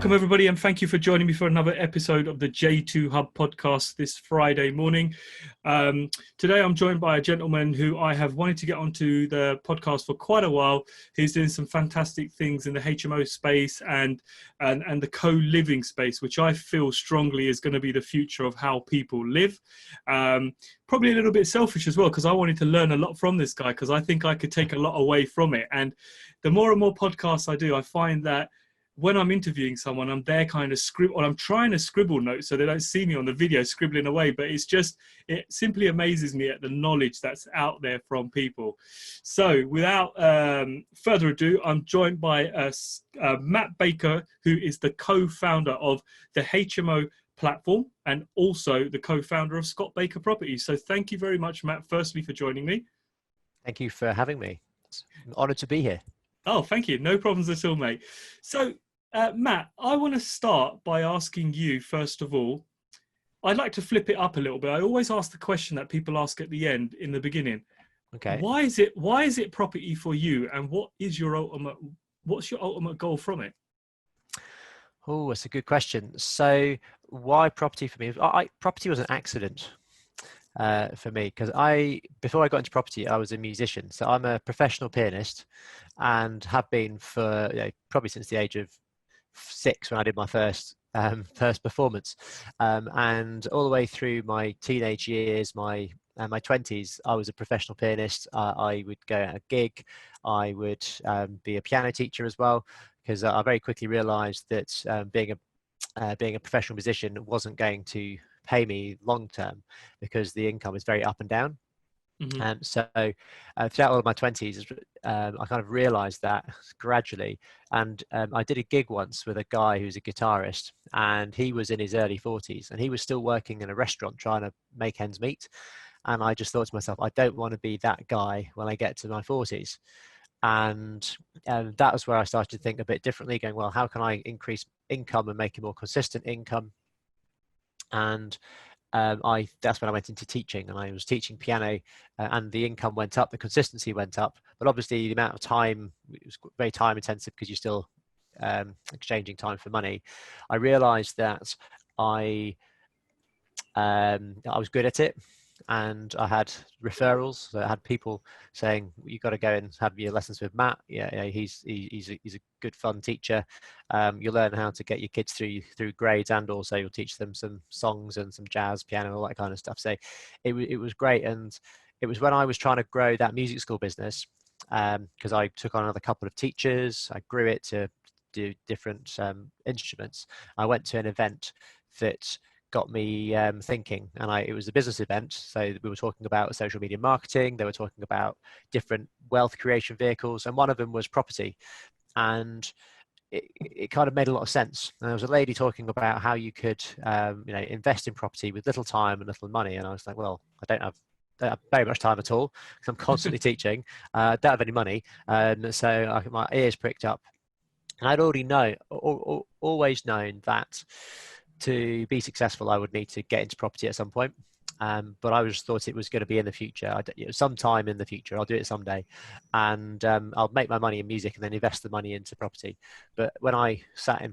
Welcome everybody, and thank you for joining me for another episode of the J2 Hub podcast this Friday morning. Today I'm joined by a gentleman who I have wanted to get onto the podcast for quite a while. He's doing some fantastic things in the HMO space and the co-living space, which I feel strongly is going to be the future of how people live. Probably a little bit selfish as well, because I wanted to learn a lot from this guy, because I think I could take a lot away from it. And the more and more podcasts I do, I find that when I'm interviewing someone, I'm there kind of or I'm trying to scribble notes so they don't see me on the video scribbling away, but it simply amazes me at the knowledge that's out there from people. So without further ado, I'm joined by Matt Baker, who is the co-founder of the HMO platform and also the co-founder of Scott Baker Properties. So thank you very much, Matt, firstly for joining me. Thank you for having me. It's an honor to be here. Oh, thank you. No problems at all, mate. So Matt, I want to start by asking you, first of all, I'd like to flip it up a little bit. I always ask the question that people ask at the end, in the beginning. Okay. Why is it property for you, and what's your ultimate goal from it? Oh, that's a good question. So why property for me? Property was an accident for me, because before I got into property, I was a musician. So I'm a professional pianist and have been for probably since the age of 6 when I did my first performance, and all the way through my teenage years, my 20s, I was a professional pianist. I would go at a gig. I would be a piano teacher as well, because I very quickly realized that being a professional musician wasn't going to pay me long term, because the income is very up and down. Mm-hmm. So throughout all of my 20s, I kind of realized that gradually. And I did a gig once with a guy who's a guitarist, and he was in his early 40s, and he was still working in a restaurant trying to make ends meet. And I just thought to myself, I don't want to be that guy when I get to my 40s. And that was where I started to think a bit differently, going, well, how can I increase income and make a more consistent income? And that's when I went into teaching, and I was teaching piano, and the income went up, the consistency went up, but obviously the amount of time, it was very time intensive because you're still exchanging time for money. I realized that I was good at it, and I had referrals. So I had people saying, "You got to go and have your lessons with Matt. Yeah, he's a good fun teacher. You'll learn how to get your kids through grades, and also you'll teach them some songs and some jazz, piano, all that kind of stuff." So it was great, and it was when I was trying to grow that music school business, because I took on another couple of teachers. I grew it to do different instruments. I went to an event that got me thinking, and it was a business event. So we were talking about social media marketing. They were talking about different wealth creation vehicles, and one of them was property. And it kind of made a lot of sense. And there was a lady talking about how you could invest in property with little time and little money. And I was like, well, I don't have very much time at all, because I'm constantly teaching. Don't have any money. So my ears pricked up. And I'd already always known that to be successful, I would need to get into property at some point. But I just thought it was going to be in the future. Sometime in the future, I'll do it someday. And I'll make my money in music and then invest the money into property. But when I sat in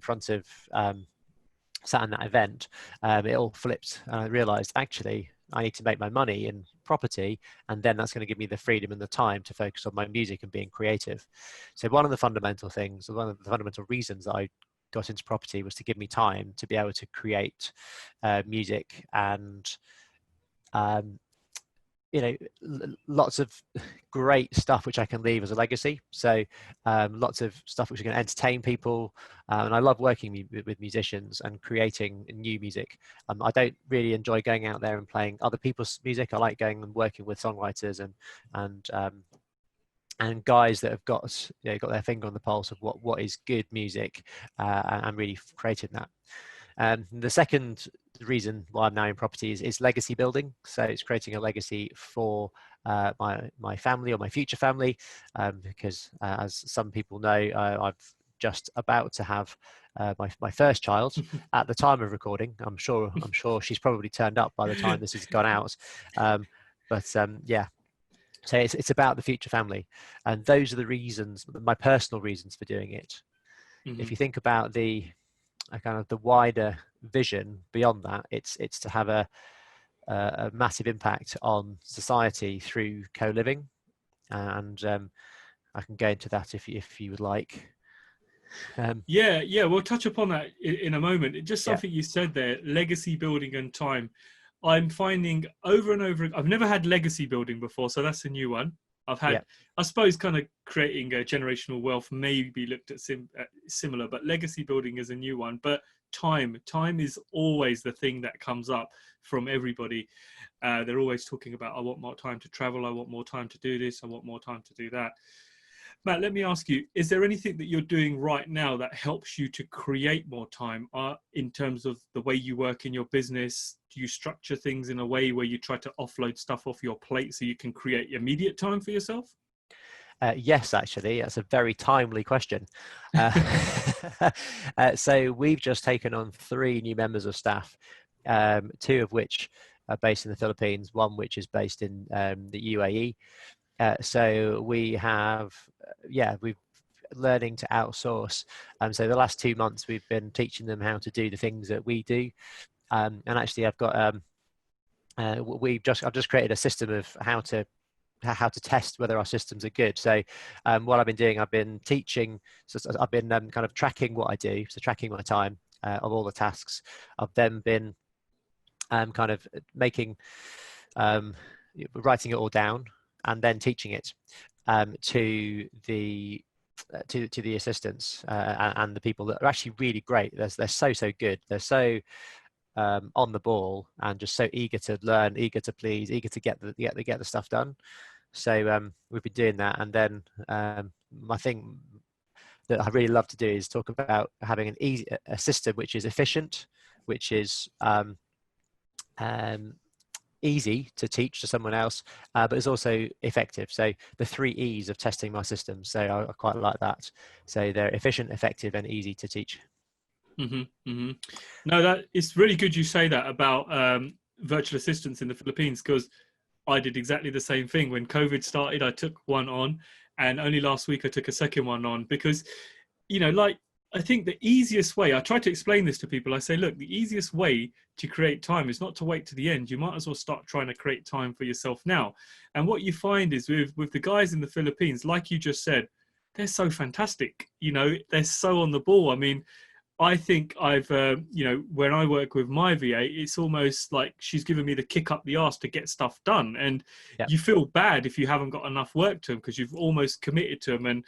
that event, it all flipped. And I realized, actually, I need to make my money in property, and then that's going to give me the freedom and the time to focus on my music and being creative. So one of the fundamental reasons that I got into property was to give me time to be able to create music and lots of great stuff which I can leave as a legacy. So lots of stuff which are going to entertain people, and I love working with musicians and creating new music. I don't really enjoy going out there and playing other people's music. I like going and working with songwriters and guys that have got their finger on the pulse of what is good music, and really creating that. The second reason why I'm now in property is legacy building. So it's creating a legacy for my family, or my future family, because as some people know, I'm just about to have my first child at the time of recording. I'm sure she's probably turned up by the time this has gone out. Yeah. So it's about the future family, and those are the reasons, my personal reasons for doing it. Mm-hmm. If you think about the a kind of the wider vision beyond that, it's to have a massive impact on society through co-living, and I can go into that if you would like. Yeah, we'll touch upon that in a moment. Just Yeah. something you said there, legacy building and time. I'm finding over and over, I've never had legacy building before, so that's a new one. I've had, Yeah. I suppose, kind of creating a generational wealth maybe looked at similar, but legacy building is a new one. But time is always the thing that comes up from everybody. They're always talking about, I want more time to travel, I want more time to do this, I want more time to do that. Matt, let me ask you, is there anything that you're doing right now that helps you to create more time in terms of the way you work in your business? Do you structure things in a way where you try to offload stuff off your plate so you can create immediate time for yourself? Yes, actually, that's a very timely question. So we've just taken on 3 new members of staff, 2 of which are based in the Philippines, 1 which is based in the UAE. So we have, we've learning to outsource. So the last 2 months we've been teaching them how to do the things that we do. And actually I've got, I've just created a system of how to test whether our systems are good. So what I've been doing, I've been teaching, so I've been kind of tracking what I do, so tracking my time of all the tasks. I've then been kind of making, writing it all down, and then teaching it to the assistants and the people that are actually really great. They're so good. They're so on the ball and just so eager to learn, eager to please, eager to get the stuff done. So we've been doing that, and then my thing that I really love to do is talk about having a system which is efficient, which is easy to teach to someone else, but it's also effective. So the 3 E's of testing my system. So I quite like that. So they're efficient, effective, and easy to teach. No, that it's really good you say that about virtual assistants in the Philippines, because I did exactly the same thing. When COVID started, I took one on, and only last week I took a second one on, because, like, I think the easiest way, I try to explain this to people. I say, look, the easiest way to create time is not to wait to the end. You might as well start trying to create time for yourself now. And what you find is with the guys in the Philippines, like you just said, they're so fantastic. They're so on the ball. I mean, I think I've, when I work with my VA, it's almost like she's given me the kick up the arse to get stuff done. And you feel bad if you haven't got enough work to them, because you've almost committed to them. And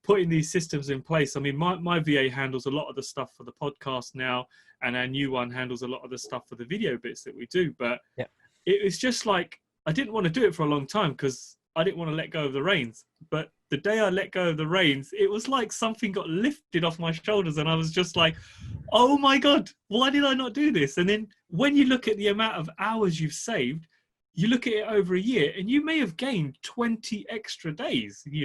putting these systems in place, I mean, my VA handles a lot of the stuff for the podcast now, and our new one handles a lot of the stuff for the video bits that we do. But it was just like, I didn't want to do it for a long time because I didn't want to let go of the reins. But the day I let go of the reins, it was like something got lifted off my shoulders, and I was just like, oh my God, why did I not do this? And then when you look at the amount of hours you've saved, you look at it over a year, and you may have gained 20 extra days, and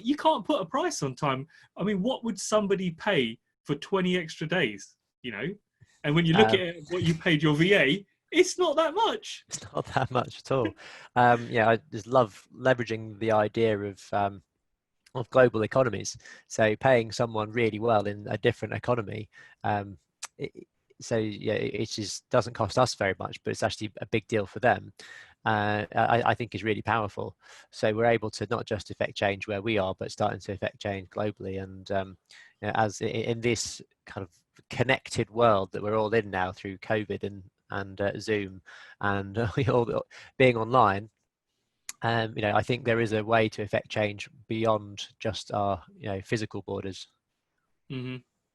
you can't put a price on time. I mean, what would somebody pay for 20 extra days, And when you look at it, what you paid your VA, it's not that much. It's not that much at all. I just love leveraging the idea of global economies. So paying someone really well in a different economy. It just doesn't cost us very much, but it's actually a big deal for them. I think is really powerful. So we're able to not just affect change where we are, but starting to affect change globally. And as in this kind of connected world that we're all in now through COVID and Zoom and all being online, I think there is a way to affect change beyond just our physical borders.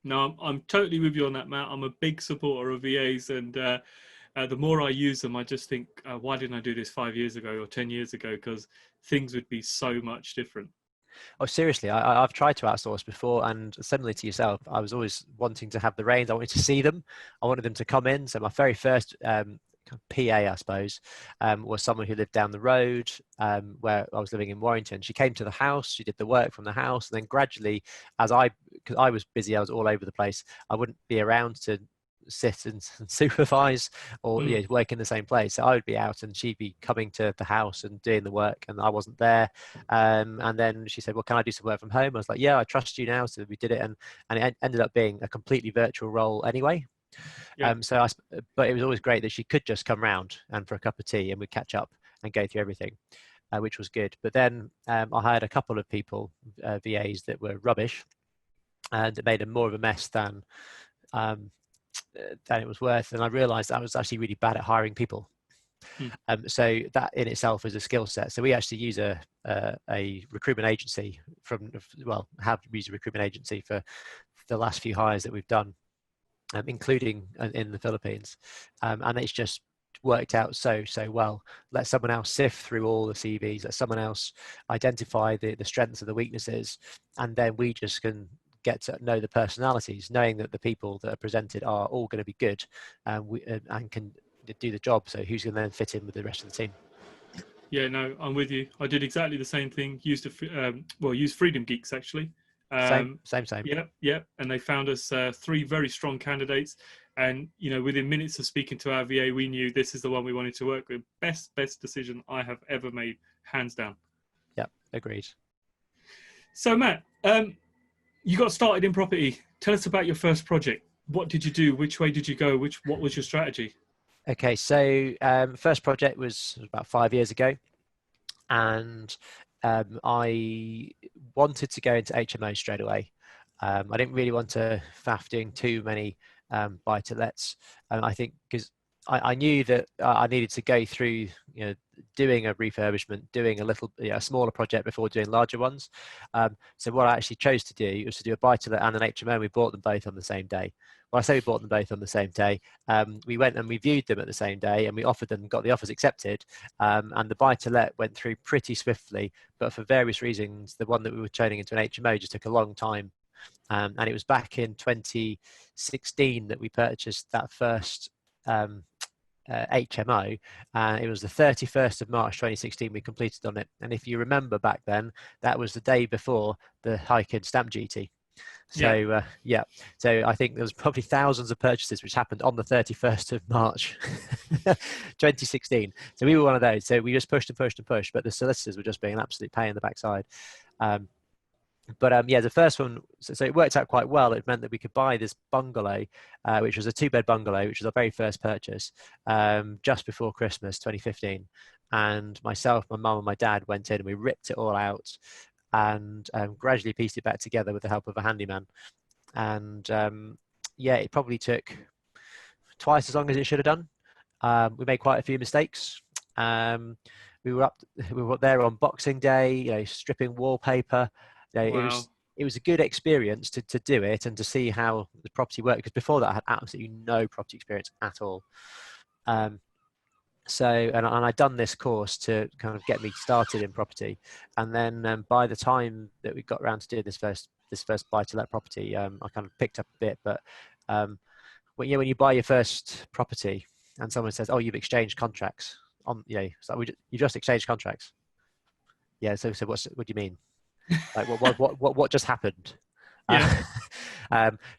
No, I'm totally with you on that, Matt. I'm a big supporter of VAs, and the more I use them, I just think, why didn't I do this 5 years ago or 10 years ago? Because things would be so much different. Oh, seriously, I've tried to outsource before, and similarly to yourself, I was always wanting to have the reins. I wanted to see them. I wanted them to come in. So my very first PA, I suppose, was someone who lived down the road where I was living in Warrington. She came to the house, she did the work from the house, and then gradually, because I was busy, I was all over the place, I wouldn't be around to sit and supervise or Mm. work in the same place. So I would be out and she'd be coming to the house and doing the work, and I wasn't there. And then she said, well, can I do some work from home? I was like, yeah, I trust you now. So we did it, and it ended up being a completely virtual role anyway. Yeah. But it was always great that she could just come round and for a cup of tea and we'd catch up and go through everything, which was good. But then I hired a couple of people, VAs, that were rubbish, and it made more of a mess than it was worth. And I realized I was actually really bad at hiring people. So that in itself is a skill set. So we actually use a recruitment agency have used a recruitment agency for the last few hires that we've done, including in the Philippines. And it's just worked out so well. Let someone else sift through all the CVs, let someone else identify the strengths and the weaknesses, and then we just can get to know the personalities, knowing that the people that are presented are all going to be good and can do the job. So who's going to then fit in with the rest of the team? Yeah, no, I'm with you. I did exactly the same thing. Used Freedom Geeks actually. Same. Yeah. And they found us 3 very strong candidates. And, within minutes of speaking to our VA, we knew this is the one we wanted to work with. Best decision I have ever made, hands down. Yeah, agreed. So Matt, you got started in property. Tell us about your first project. What did you do? Which way did you go? What was your strategy? Okay, so first project was about 5 years ago, and I wanted to go into HMO straight away. I didn't really want to faff doing too many buy-to-lets, and I think because I knew that I needed to go through, doing a refurbishment, doing a smaller project before doing larger ones. So what I actually chose to do was to do a buy-to-let and an HMO. We bought them both on the same day. Well, I say we bought them both on the same day. We went and we viewed them at the same day, and we offered them, got the offers accepted, and the buy-to-let went through pretty swiftly. But for various reasons, the one that we were turning into an HMO just took a long time. And it was back in 2016 that we purchased that first HMO. It was the 31st of March 2016 we completed on it. And if you remember back then, that was the day before the hike in stamp duty. So so I think there was probably thousands of purchases which happened on the 31st of March 2016. So we were one of those. So we just pushed and pushed and pushed, but the solicitors were just being an absolute pain in the backside. The first one, so it worked out quite well. It meant that we could buy this bungalow, which was a 2-bed bungalow, which was our very first purchase, just before Christmas 2015. And myself, my mum and my dad went in and we ripped it all out and gradually pieced it back together with the help of a handyman. And it probably took twice as long as it should have done. We made quite a few mistakes. We were there on Boxing Day, stripping wallpaper. Wow. It was a good experience to do it and to see how the property worked, because before that I had absolutely no property experience at all. And I'd done this course to kind of get me started in property, and then by the time that we got around to doing this first buy-to-let property, I kind of picked up a bit. But when you buy your first property and someone says, "Oh, you've exchanged contracts," it's like, you just exchanged contracts. Yeah. So what do you mean? Like what just happened? Yeah.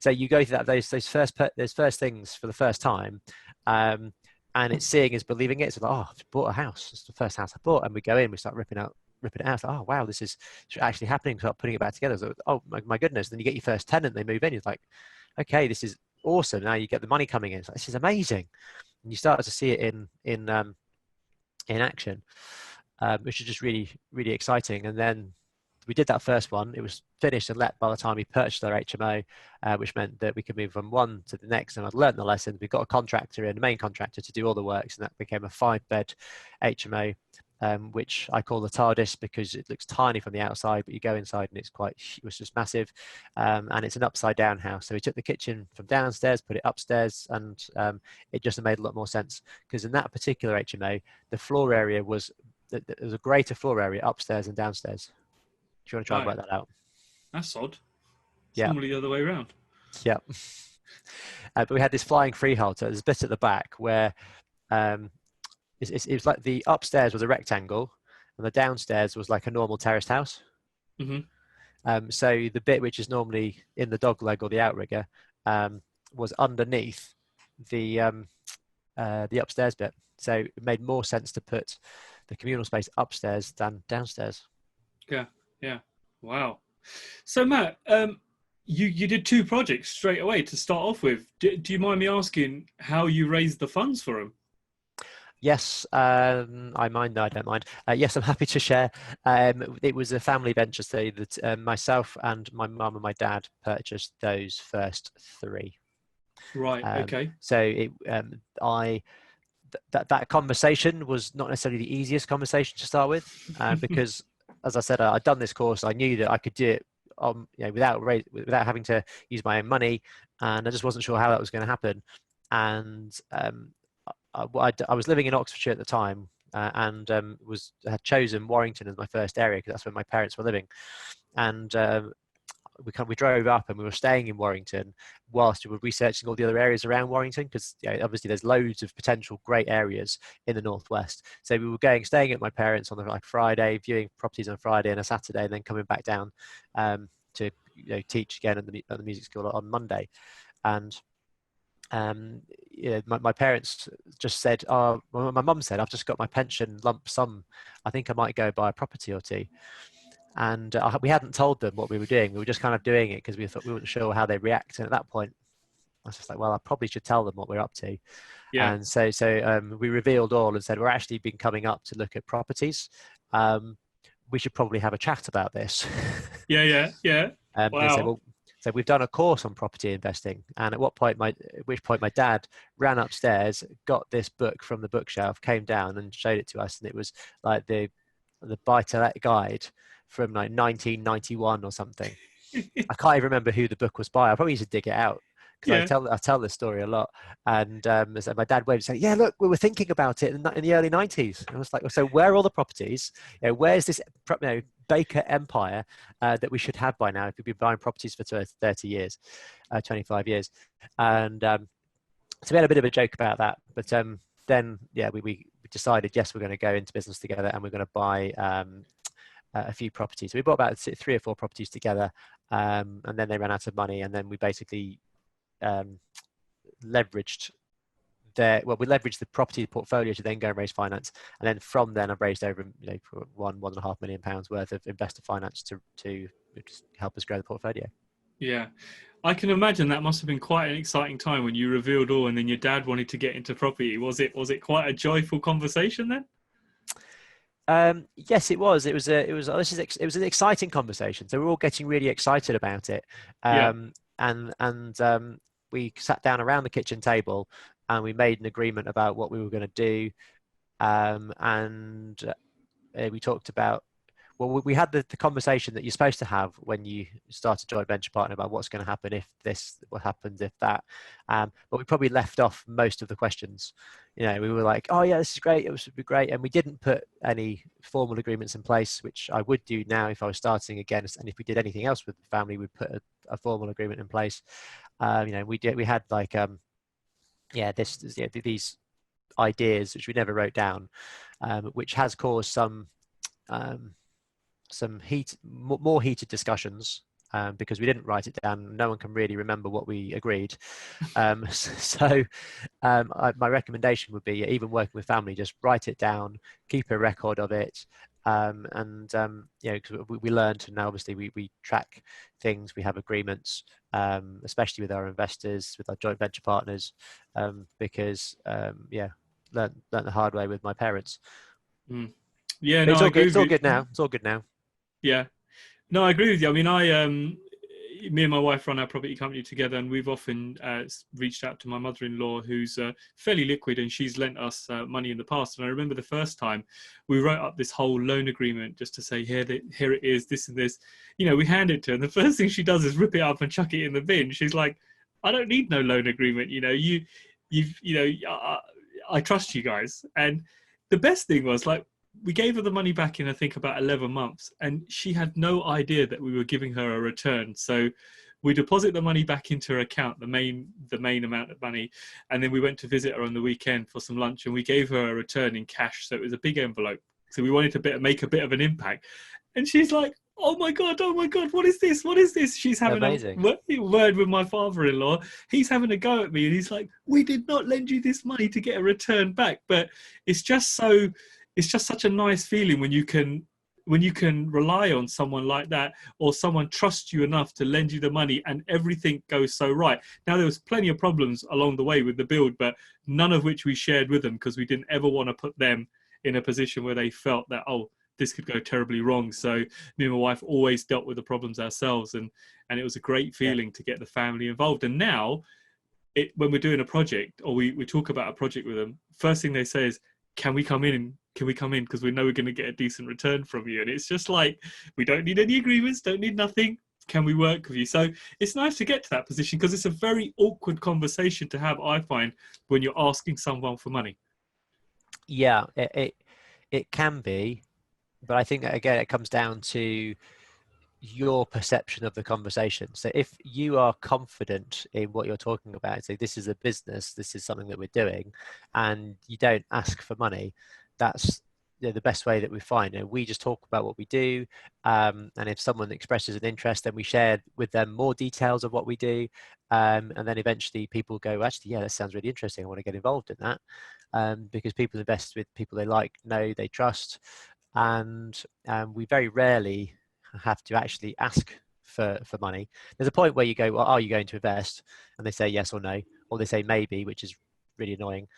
So you go through those first things for the first time, and it's seeing is believing it. It's like, oh, I've bought a house. It's the first house I bought, and we go in, we start ripping it out. It's like, oh wow, this is actually happening. Start putting it back together. So, oh my goodness! Then you get your first tenant. They move in. It's like, okay, this is awesome. Now you get the money coming in. It's like, this is amazing. And you start to see it in action, which is just really, really exciting. And then we did that first one. It was finished and let by the time we purchased our HMO, which meant that we could move from one to the next. And I'd learned the lesson. We got a contractor in, a main contractor, to do all the works, and that became a 5-bed HMO, which I call the 𝗪𝗪𝘗 because it looks tiny from the outside, but you go inside and it was just massive. And it's an upside down house. So we took the kitchen from downstairs, put it upstairs, and it just made a lot more sense, because in that particular HMO, the floor area was there was a greater floor area upstairs and downstairs. Do you want to try and work that out? That's odd. It's normally the other way around. Yeah. But we had this flying freehold. So there's a bit at the back where it was like the upstairs was a rectangle and the downstairs was like a normal terraced house. Mm-hmm. So the bit which is normally in the dog leg or the outrigger was underneath the upstairs bit. So it made more sense to put the communal space upstairs than downstairs. Yeah, yeah. Wow. So Matt, you did 2 projects straight away to start off with. Do you mind me asking how you raised the funds for them? Yes, I mind. No, I don't mind. Yes, I'm happy to share. It was a family venture, so that myself and my mum and my dad purchased those first 3. Right. Okay. So that conversation was not necessarily the easiest conversation to start with, because, as I said, I'd done this course. I knew that I could do it, without having to use my own money, and I just wasn't sure how that was going to happen. And I was living in Oxfordshire at the time, and had chosen Warrington as my first area because that's where my parents were living. And we drove up and we were staying in Warrington whilst we were researching all the other areas around Warrington, because obviously there's loads of potential great areas in the northwest. So we were staying at my parents on the Friday, viewing properties on Friday and a Saturday, and then coming back down to teach again at the music school on Monday. And my parents just said, my mum said, I've just got my pension lump sum, I think I might go buy a property or 2. And we hadn't told them what we were doing. We were just kind of doing it because we thought we weren't sure how they'd react. And at that point, I was just like, well, I probably should tell them what we're up to. Yeah. And so we revealed all and said, we're actually been coming up to look at properties. We should probably have a chat about this. Yeah. Wow. So we've done a course on property investing, and at which point my dad ran upstairs, got this book from the bookshelf, came down and showed it to us, and it was like the buy-to-let guide from like 1991 or something. I can't even remember who the book was by. I probably need to dig it out, because I tell this story a lot. And so my dad waved and said, yeah, look, we were thinking about it in the early 90s. And I was like, so where are all the properties? Where's this Baker empire that we should have by now if we've been buying properties for 30 years, 25 years? And so we had a bit of a joke about that. But then, we decided, yes, we're going to go into business together and we're going to buy a few properties. So we bought about 3 or 4 properties together, and then they ran out of money, and then we basically leveraged the property portfolio to then go and raise finance, and then from then I've raised over £1.5 million worth of investor finance to help us grow the portfolio. Yeah, I can imagine that must have been quite an exciting time when you revealed all, and then your dad wanted to get into property. Was it quite a joyful conversation then? Yes, it was. It was an exciting conversation. So we're all getting really excited about it. And we sat down around the kitchen table and we made an agreement about what we were going to do. And we talked about, we had the conversation that you're supposed to have when you start a joint venture partner about what's going to happen if this, what happens if that. But we probably left off most of the questions. We were like, oh yeah, this is great. It would be great. And we didn't put any formal agreements in place, which I would do now if I was starting again. And if we did anything else with the family, we'd put a formal agreement in place. We had like, these ideas, which we never wrote down, which has caused some more heated discussions, because we didn't write it down. No one can really remember what we agreed. My recommendation would be, even working with family, just write it down, keep a record of it. Because we learned, and now obviously we track things, we have agreements, especially with our investors, with our joint venture partners, because learned the hard way with my parents. Yeah, no, it's all good now. It's all good now. Yeah, no, I agree with you. I mean, me and my wife run our property company together, and we've often reached out to my mother-in-law, who's fairly liquid, and she's lent us money in the past. And I remember the first time we wrote up this whole loan agreement just to say, here it is, this and this. We hand it to her, and the first thing she does is rip it up and chuck it in the bin. She's like, I don't need no loan agreement. I trust you guys. And the best thing was, like, we gave her the money back in, I think, about 11 months, and she had no idea that we were giving her a return. So we deposit the money back into her account, the main amount of money, and then we went to visit her on the weekend for some lunch, and we gave her a return in cash. So it was a big envelope. So we wanted to make a bit of an impact. And she's like, oh my God, what is this? What is this? She's having a Amazing. word with my father-in-law. He's having a go at me and he's like, we did not lend you this money to get a return back. But it's just such a nice feeling when you can rely on someone like that, or someone trusts you enough to lend you the money and everything goes so right. Now, there was plenty of problems along the way with the build, but none of which we shared with them because we didn't ever want to put them in a position where they felt that, oh, this could go terribly wrong. So me and my wife always dealt with the problems ourselves, and it was a great feeling to get the family involved. And now when we're doing a project, or we talk about a project with them, first thing they say is, can we come in? Because we know we're going to get a decent return from you. And it's just like, we don't need any agreements, don't need nothing. Can we work with you? So it's nice to get to that position, because it's a very awkward conversation to have, I find, when you're asking someone for money. Yeah, it can be, but I think, again, it comes down to your perception of the conversation. So if you are confident in what you're talking about and say, this is a business, this is something that we're doing, and you don't ask for money, that's the best way that we find. And we just talk about what we do, and if someone expresses an interest, then we share with them more details of what we do, and then eventually people go, actually, yeah, that sounds really interesting, I want to get involved in that, because people invest with people they like, know, they trust, and we very rarely have to actually ask for money. There's a point where you go, well, are you going to invest? And they say yes or no, or they say maybe, which is really annoying.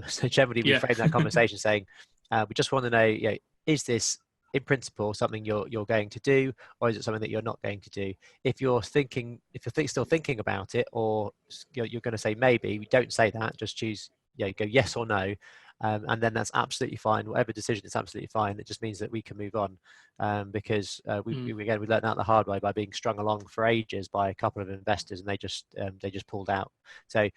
So generally we frame that conversation saying, we just want to know, is this in principle something you're going to do, or is it something that you're not going to do? If you're still thinking about it, or you're going to say maybe, we don't say that, just choose, go yes or no. And then that's absolutely fine. Whatever decision is absolutely fine. It just means that we can move on, because we learned that the hard way by being strung along for ages by a couple of investors, and they just pulled out. So,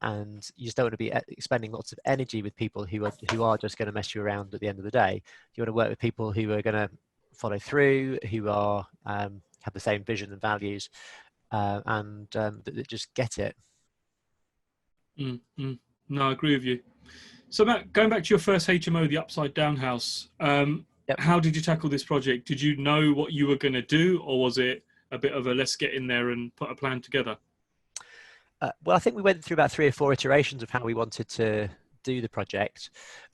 and you just don't want to be spending lots of energy with people who are just going to mess you around at the end of the day. You want to work with people who are going to follow through, who are have the same vision and values, and that just get it. No, I agree with you. So Matt, going back to your first HMO, the Upside Down House, Yep. How did you tackle this project? Did you know what you were going to do, or was it a bit of a let's get in there and put a plan together? Well, I think we went through about 3 or 4 iterations of how we wanted to do the project,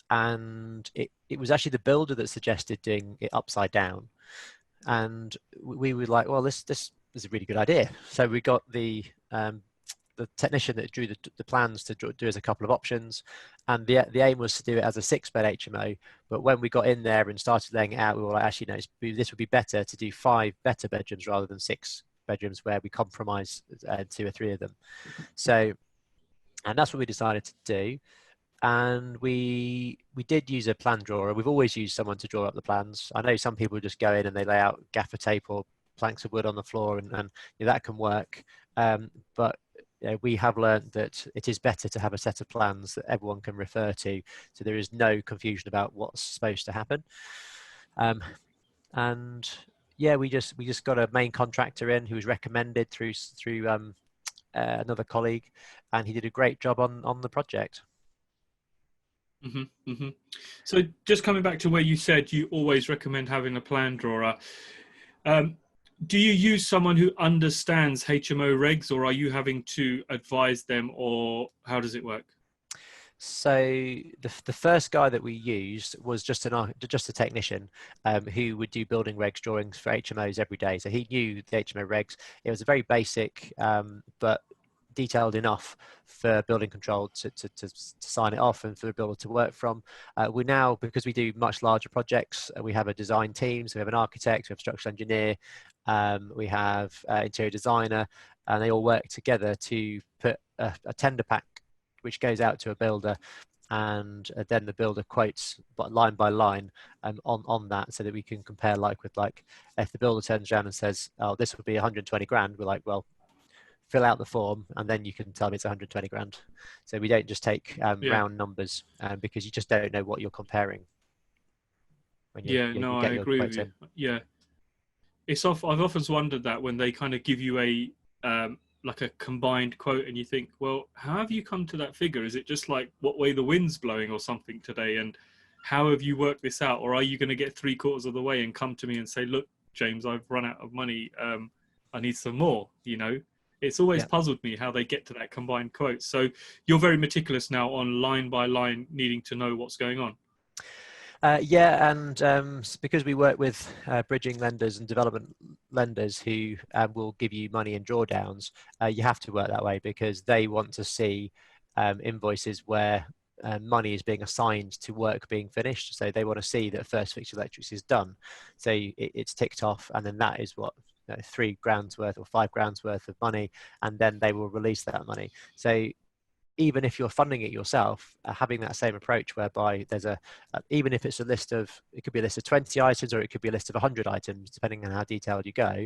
and it was actually the builder that suggested doing it upside down, and we were like, well, this is a really good idea. So we got the technician that drew the plans to do as a couple of options, and the aim was to do it as a 6-bed HMO. But when we got in there and started laying it out, we were like, actually, no, this would be better to do 5 better bedrooms rather than 6 bedrooms, where we compromise 2 or 3 of them. So, and that's what we decided to do. And we did use a plan drawer. We've always used someone to draw up the plans. I know some people just go in and they lay out gaffer tape or planks of wood on the floor, and that can work. But we have learned that it is better to have a set of plans that everyone can refer to, so there is no confusion about what's supposed to happen. And yeah, we just got a main contractor in who was recommended through another colleague, and he did a great job on the project. So just coming back to where you said you always recommend having a plan drawer, do you use someone who understands HMO regs, or are you having to advise them, or how does it work? So the first guy that we used was just a technician who would do building regs drawings for HMOs every day. So he knew the HMO regs. It was a very basic but detailed enough for building control to sign it off and for the builder to work from. We now, because we do much larger projects, we have a design team. So we have an architect, we have a structural engineer, we have interior designer, and they all work together to put a tender pack which goes out to a builder, and then the builder quotes line by line on that, so that we can compare like with like. If the builder turns around and says, oh, this would be 120 grand, we're like, well, fill out the form and then you can tell me it's 120 grand. So we don't just take round numbers, because you just don't know what you're comparing when you I agree with you. Yeah, I've often wondered that when they kind of give you a like a combined quote, and you think, well, how have you come to that figure? Is it just like what way the wind's blowing or something today, and how have you worked this out? Or are you going to get 3/4 of the way and come to me and say, look, James, I've run out of money. I need some more, you know. It's always Yeah. puzzled me how they get to that combined quote. So you're very meticulous now on line by line, needing to know what's going on. Yeah, and because we work with bridging lenders and development lenders who will give you money in drawdowns, you have to work that way because they want to see invoices where money is being assigned to work being finished. So they want to see that first fix electrics is done. So it's ticked off, and then that is what, you know, £3,000 worth or £5,000 worth of money, and then they will release that money. So even if you're funding it yourself, having that same approach whereby there's even if it's a list of, it could be a list of 20 items or it could be a list of 100 items, depending on how detailed you go.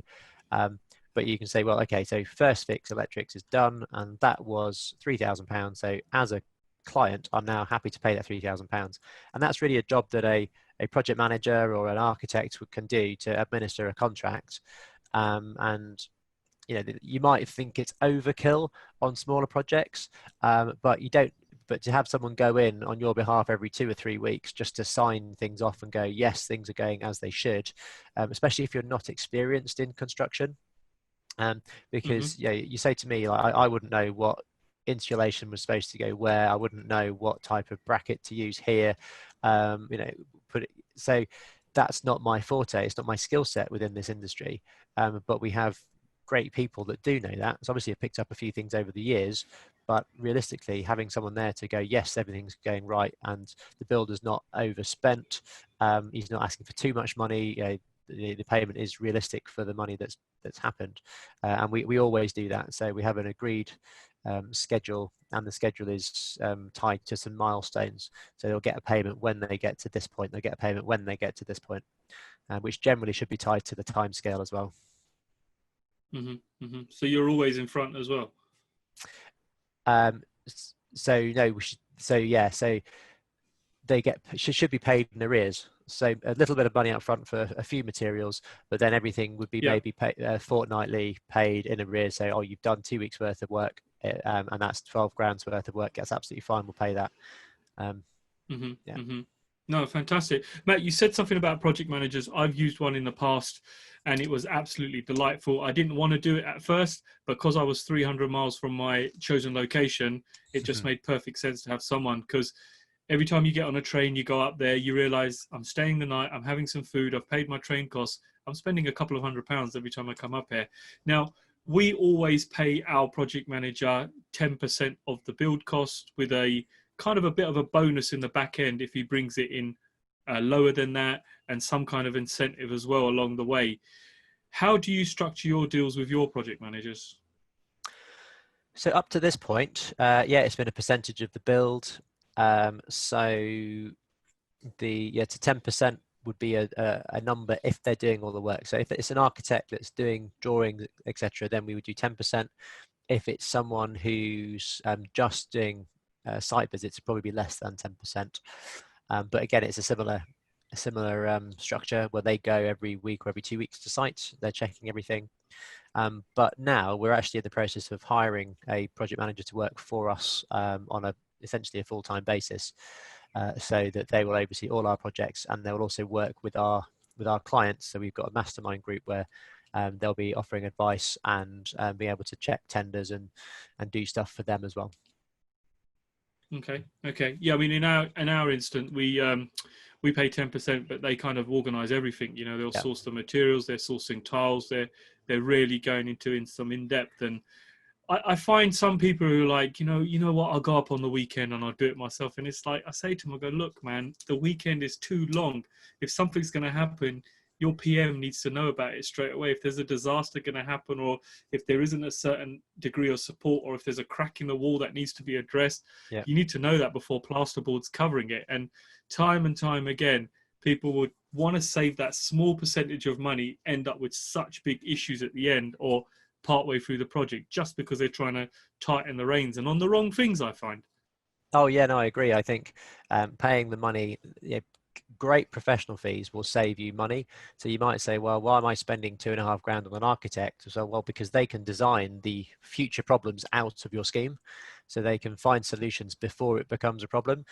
But you can say, well, okay, so first fix electrics is done and that was £3,000. So as a client, I'm now happy to pay that £3,000. And that's really a job that a project manager or an architect can do to administer a contract. And you know, you might think it's overkill on smaller projects, but you don't. But to have someone go in on your behalf every 2 or 3 weeks just to sign things off and go, yes, things are going as they should, especially if you're not experienced in construction, because yeah, you say to me, like, I wouldn't know what insulation was supposed to go where. I wouldn't know what type of bracket to use here. You know, so that's not my forte. It's not my skill set within this industry. But we have great people that do know that. So obviously I've picked up a few things over the years, but realistically having someone there to go, yes, everything's going right and the builder's not overspent, he's not asking for too much money, you know, the payment is realistic for the money that's happened, and we always do that. So we have an agreed schedule, and the schedule is tied to some milestones. So they'll get a payment when they get to this point, they'll get a payment when they get to this point, which generally should be tied to the time scale as well. So you're always in front as well. So no, so they should be paid in arrears. So a little bit of money up front for a few materials, but then everything would be maybe fortnightly paid in arrears. So, oh, you've done 2 weeks worth of work, and that's £12,000 worth of work. That's absolutely fine. We'll pay that. No, fantastic. Matt, you said something about project managers. I've used one in the past and it was absolutely delightful. I didn't want to do it at first, but because I was 300 miles from my chosen location, it just made perfect sense to have someone, because every time you get on a train, you go up there, you realize I'm staying the night, I'm having some food, I've paid my train costs, I'm spending a couple of £100 every time I come up here. Now, we always pay our project manager 10% of the build cost, with a kind of a bit of a bonus in the back end if he brings it in lower than that, and some kind of incentive as well along the way. How do you structure your deals with your project managers? So up to this point, yeah, it's been a percentage of the build. So the to 10% would be a number if they're doing all the work. So if it's an architect that's doing drawings, etc., then we would do 10%. If it's someone who's just doing site visits, it'd probably be less than 10%. But again, it's a similar structure where they go every week or every 2 weeks to site. They're checking everything. But now we're actually in the process of hiring a project manager to work for us on essentially a full-time basis, so that they will oversee all our projects, and they will also work with our clients. So we've got a mastermind group where they'll be offering advice and be able to check tenders and do stuff for them as well. Okay. Yeah, I mean, in our instant, we pay 10%, but they kind of organize everything. You know, they'll source the materials, they're sourcing tiles, they're really going into some in-depth. And I find some people who are like, you know what, I'll go up on the weekend and I'll do it myself. And it's like, I say to them, I go, look, man, the weekend is too long. If something's going to happen, your PM needs to know about it straight away. If there's a disaster going to happen, or if there isn't a certain degree of support, or if there's a crack in the wall that needs to be addressed, you need to know that before plasterboard's covering it. And time again, people would want to save that small percentage of money, end up with such big issues at the end or partway through the project, just because they're trying to tighten the reins and on the wrong things, I find. Oh yeah, no, I agree. I think paying the money, great professional fees will save you money. So you might say, well, why am I spending £2,500 on an architect? So, well, because they can design the future problems out of your scheme, so they can find solutions before it becomes a problem.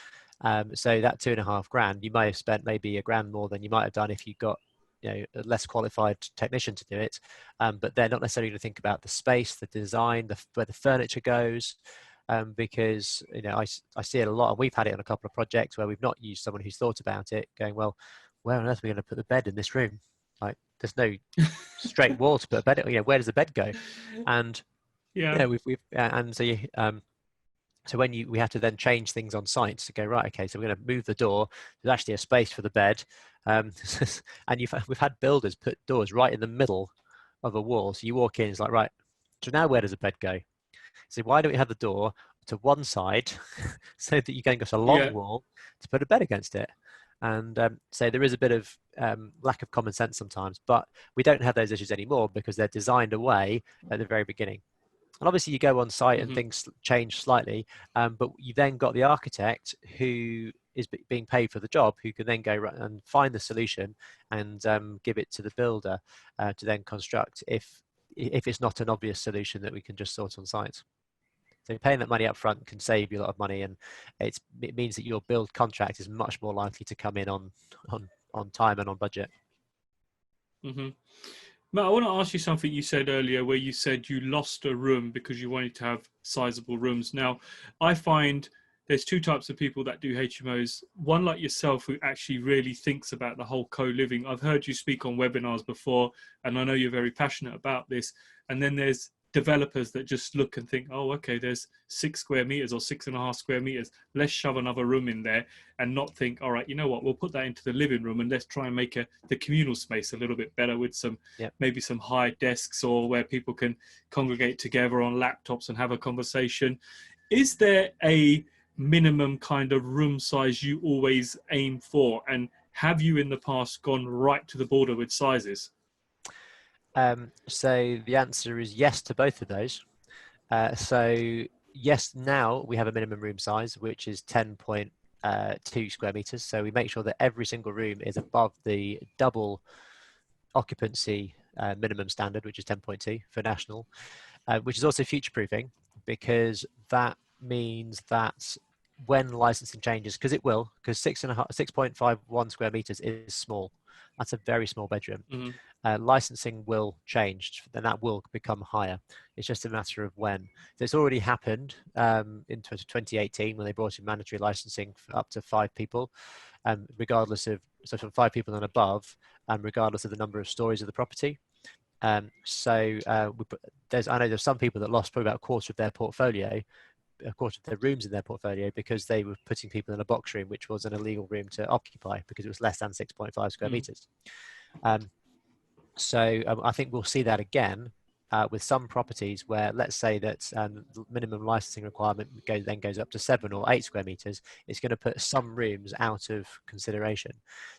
So that £2,500, you might have spent maybe £1,000 more than you might have done if you got a less qualified technician to do it, but they're not necessarily going to think about the space, the design, where the furniture goes, because I see it a lot, and we've had it on a couple of projects where we've not used someone who's thought about it, going, well, where on earth are we going to put the bed in this room? Like, there's no straight wall to put a bed. Where does the bed go? And yeah, we've and so so when we have to then change things on site to go, right, okay, so we're going to move the door. There's actually a space for the bed, and we've had builders put doors right in the middle of a wall. So you walk in, it's like, right, so now where does the bed go? So why don't we have the door to one side so that you can go to a long wall to put a bed against it? And so there is a bit of lack of common sense sometimes, but we don't have those issues anymore because they're designed away at the very beginning. And obviously you go on site and things change slightly, but you then got the architect who is being paid for the job, who can then go and find the solution and give it to the builder to then construct if it's not an obvious solution that we can just sort on site. So paying that money up front can save you a lot of money, and it means that your build contract is much more likely to come in on time and on budget. Matt, I want to ask you something you said earlier, where you said you lost a room because you wanted to have sizable rooms. Now, I find there's two types of people that do HMOs. One like yourself, who actually really thinks about the whole co-living. I've heard you speak on webinars before, and I know you're very passionate about this. And then there's developers that just look and think, oh, okay, there's 6 square meters or 6.5 square meters. Let's shove another room in there, and not think, all right, you know what, we'll put that into the living room and let's try and make the communal space a little bit better with some, maybe some high desks, or where people can congregate together on laptops and have a conversation. Is there a minimum kind of room size you always aim for? And have you in the past gone right to the border with sizes? So the answer is yes to both of those. So yes, now we have a minimum room size, which is 10.2 square meters. So we make sure that every single room is above the double occupancy minimum standard, which is 10.2 for national, which is also future proofing, because that means that when licensing changes, because it will, because 6.51 square meters is small. That's a very small bedroom. Licensing will change, then that will become higher. It's just a matter of when. So it's already happened in 2018 when they brought in mandatory licensing for up to 5 people, regardless of, so from 5 people and above, regardless of the number of stories of the property. I know there's some people that lost probably about a quarter of their portfolio, a quarter of their rooms in their portfolio, because they were putting people in a box room, which was an illegal room to occupy because it was less than 6.5 square meters. I think we'll see that again with some properties where, let's say that the minimum licensing requirement then goes up to 7 or 8 square meters. It's going to put some rooms out of consideration.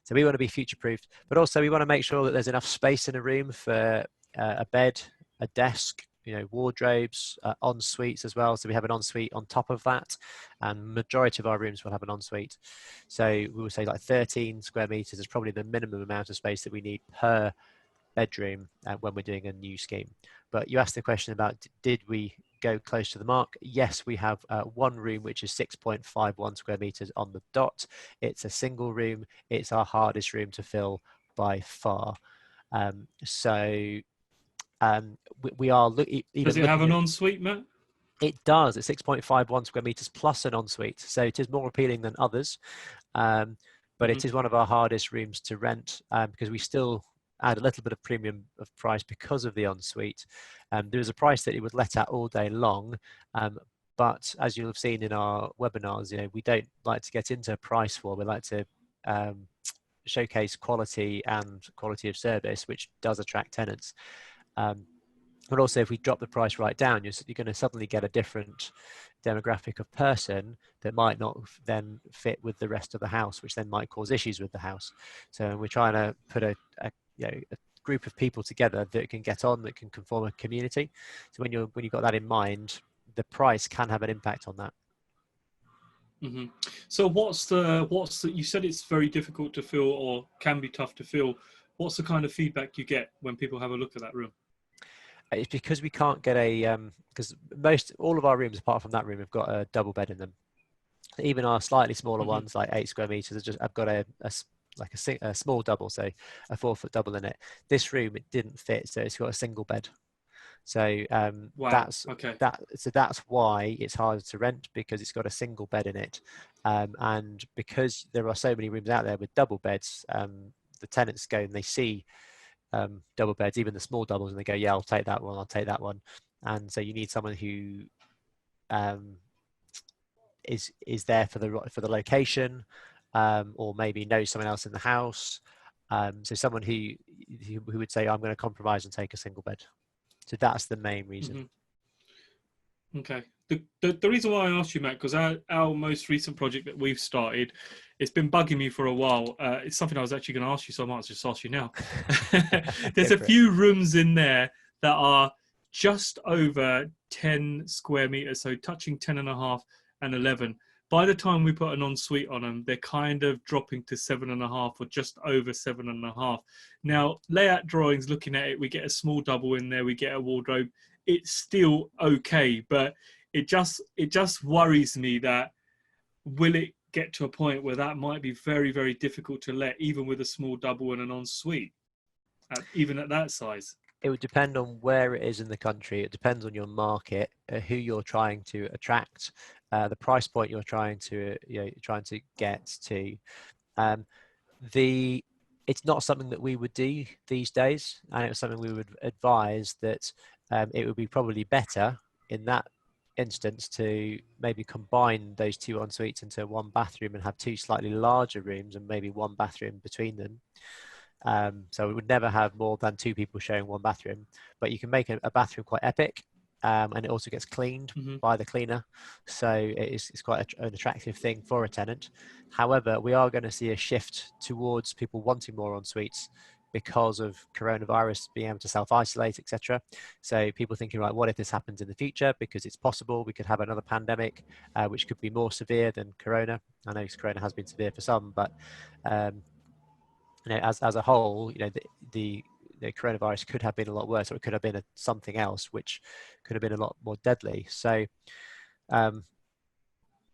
So we want to be future-proofed, but also we want to make sure that there's enough space in a room for a bed, a desk, wardrobes, en-suites as well. So we have an en-suite on top of that, and majority of our rooms will have an en-suite. So we will say like 13 square meters is probably the minimum amount of space that we need per bedroom when we're doing a new scheme. But you asked the question about, did we go close to the mark? Yes, we have one room which is 6.51 square meters on the dot. It's a single room. It's our hardest room to fill by far. We are even. Does it have an ensuite, Matt? It does. It's 6.51 square meters plus an ensuite, so it is more appealing than others. But it is one of our hardest rooms to rent because we still add a little bit of premium of price because of the ensuite. There is a price that it would let out all day long, but as you'll have seen in our webinars, we don't like to get into price war. We like to showcase quality and quality of service, which does attract tenants. But also, if we drop the price right down, you're going to suddenly get a different demographic of person that might not then fit with the rest of the house, which then might cause issues with the house. So we're trying to put a group of people together that can get on, that can form a community. So when you've got that in mind, the price can have an impact on that. So what's the you said it's very difficult to fill, or can be tough to fill. What's the kind of feedback you get when people have a look at that room? It's because we can't get because all of our rooms apart from that room have got a double bed in them. Even our slightly smaller ones, like 8 square meters, have got a like a small double, so a 4-foot double in it. This room, it didn't fit, so it's got a single bed. So Wow. Okay. that's why it's harder to rent, because it's got a single bed in it, and because there are so many rooms out there with double beds, the tenants go and they see double beds, even the small doubles, and they go, yeah, I'll take that one, I'll take that one. And so you need someone who is there for the location, or maybe knows someone else in the house. So someone who would say, I'm going to compromise and take a single bed. So that's the main reason. Mm-hmm. Okay. The reason why I asked you, Matt, because our most recent project that we've started, it's been bugging me for a while. It's something I was actually going to ask you, so I might as well just ask you now. There's a few rooms in there that are just over 10 square meters, so touching 10.5 and 11. By the time we put an ensuite on them, they're kind of dropping to 7.5 or just over 7.5. Now, layout drawings, looking at it, we get a small double in there, we get a wardrobe. It's still okay, but it just worries me that will it get to a point where that might be very, very difficult to let, even with a small double and an ensuite, even at that size? It would depend on where it is in the country. It depends on your market, who you're trying to attract, the price point you're trying to get to. It's not something that we would do these days, and it was something we would advise that it would be probably better in that instance to maybe combine those two en suites into one bathroom and have two slightly larger rooms and maybe one bathroom between them. So we would never have more than two people sharing one bathroom, but you can make a bathroom quite epic, and it also gets cleaned by the cleaner, so it's quite an attractive thing for a tenant. However, we are going to see a shift towards people wanting more en suites because of coronavirus, being able to self-isolate, etc. So people thinking, right, what if this happens in the future? Because it's possible we could have another pandemic, which could be more severe than corona. I know corona has been severe for some, but as a whole, the coronavirus could have been a lot worse, or it could have been something else which could have been a lot more deadly. So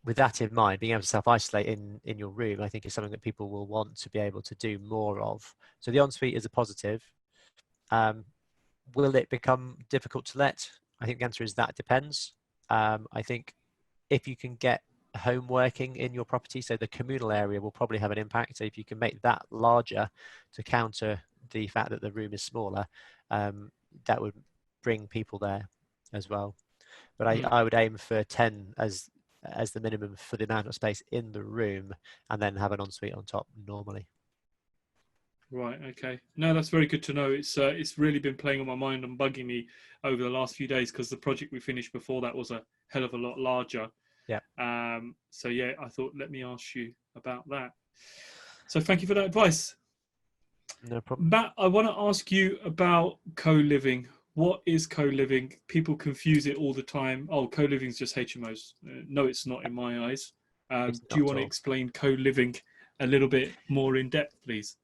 with that in mind, being able to self-isolate in your room, I think, is something that people will want to be able to do more of. So the ensuite is a positive. Will it become difficult to let? I think the answer is that depends. I think if you can get home working in your property, so the communal area will probably have an impact. So if you can make that larger to counter the fact that the room is smaller, that would bring people there as well. But I would aim for 10 as the minimum for the amount of space in the room, and then have an ensuite on top normally. Right. Okay. No, that's very good to know. It's really been playing on my mind and bugging me over the last few days, because the project we finished before that was a hell of a lot larger. Yeah. So yeah, I thought, let me ask you about that. So thank you for that advice. No problem. Matt, I want to ask you about co-living. What is co-living? People confuse it all the time. Oh, co-living is just HMOs. No, it's not in my eyes. Do you want to explain co-living a little bit more in depth, please?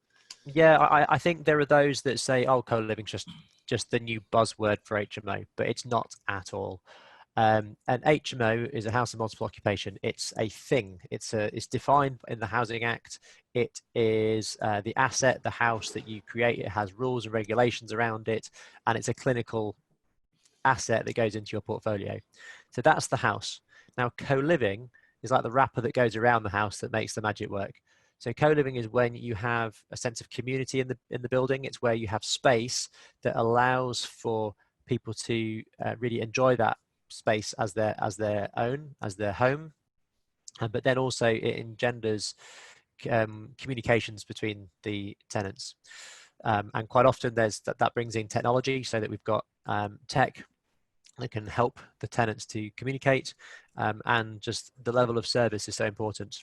Yeah, I think there are those that say, oh, co-living is just the new buzzword for HMO, but it's not at all. An HMO is a house of multiple occupation. It's a thing. It's defined in the Housing Act. It is the asset, the house that you create. It has rules and regulations around it, and it's a clinical asset that goes into your portfolio. So that's the house. Now, co-living is like the wrapper that goes around the house that makes the magic work. So co-living is when you have a sense of community in the building. It's where you have space that allows for people to really enjoy that space as their own, as their home, but then also it engenders communications between the tenants, and quite often that brings in technology, so that we've got tech that can help the tenants to communicate, and just the level of service is so important